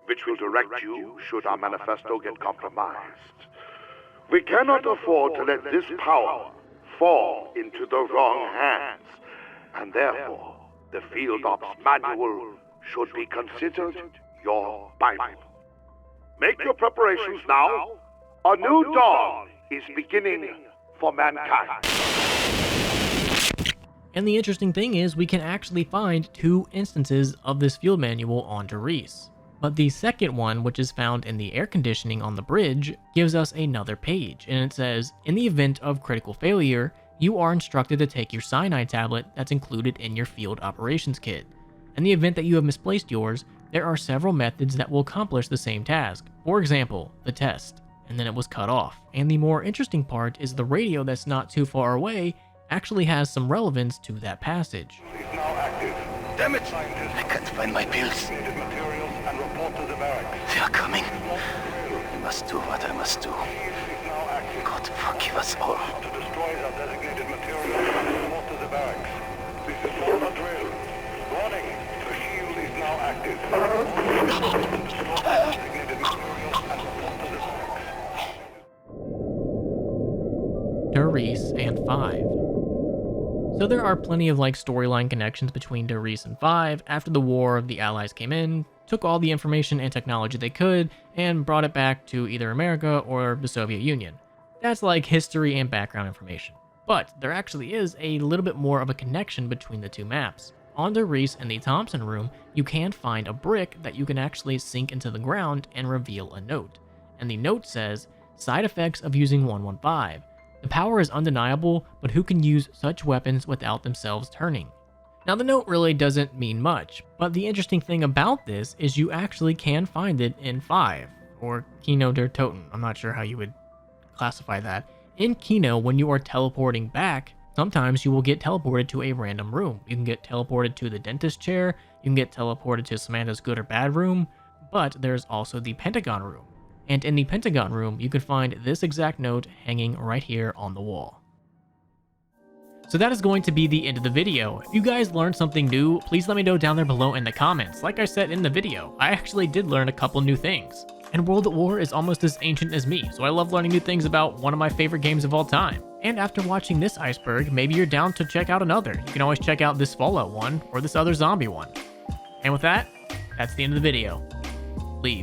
which will direct you should our manifesto get compromised. We cannot afford to let this power fall into the wrong hands, and therefore the Field Ops Manual should be considered your Bible. Make your preparations now. A new dawn is beginning for mankind. And the interesting thing is we can actually find 2 instances of this field manual on Doris. But the second one, which is found in the air conditioning on the bridge, gives us another page, and it says, in the event of critical failure, you are instructed to take your cyanide tablet that's included in your field operations kit. In the event that you have misplaced yours, there are several methods that will accomplish the same task. For example, the test. And then it was cut off. And the more interesting part is the radio that's not too far away actually has some relevance to that passage. Is now active. Damn it! I can't find my pills. Needed materials and report to the barracks. They are coming. I must do what I must do. Shield is now active. God forgive us all. To destroy the designated materials and report to the barracks. This is not a drill. Warning, the shield is now active. To destroy the designated materials and report to the barracks. Doris and 5. So there are plenty of storyline connections between Doris and 5. After the war, the Allies came in, took all the information and technology they could, and brought it back to either America or the Soviet Union. That's history and background information. But there actually is a little bit more of a connection between the 2 maps. On Doris in the Thompson room, you can find a brick that you can actually sink into the ground and reveal a note. And the note says, side effects of using 115. The power is undeniable, but who can use such weapons without themselves turning? Now the note really doesn't mean much, but the interesting thing about this is you actually can find it in 5, or Kino der Toten, I'm not sure how you would classify that. In Kino, when you are teleporting back, sometimes you will get teleported to a random room. You can get teleported to the dentist chair, you can get teleported to Samantha's good or bad room, but there's also the Pentagon room. And in the Pentagon room, you can find this exact note hanging right here on the wall. So that is going to be the end of the video. If you guys learned something new, please let me know down there below in the comments. Like I said in the video, I actually did learn a couple new things. And World at War is almost as ancient as me, so I love learning new things about one of my favorite games of all time. And after watching this Iceberg, maybe you're down to check out another. You can always check out this Fallout one or this other zombie one. And with that, that's the end of the video. Leave.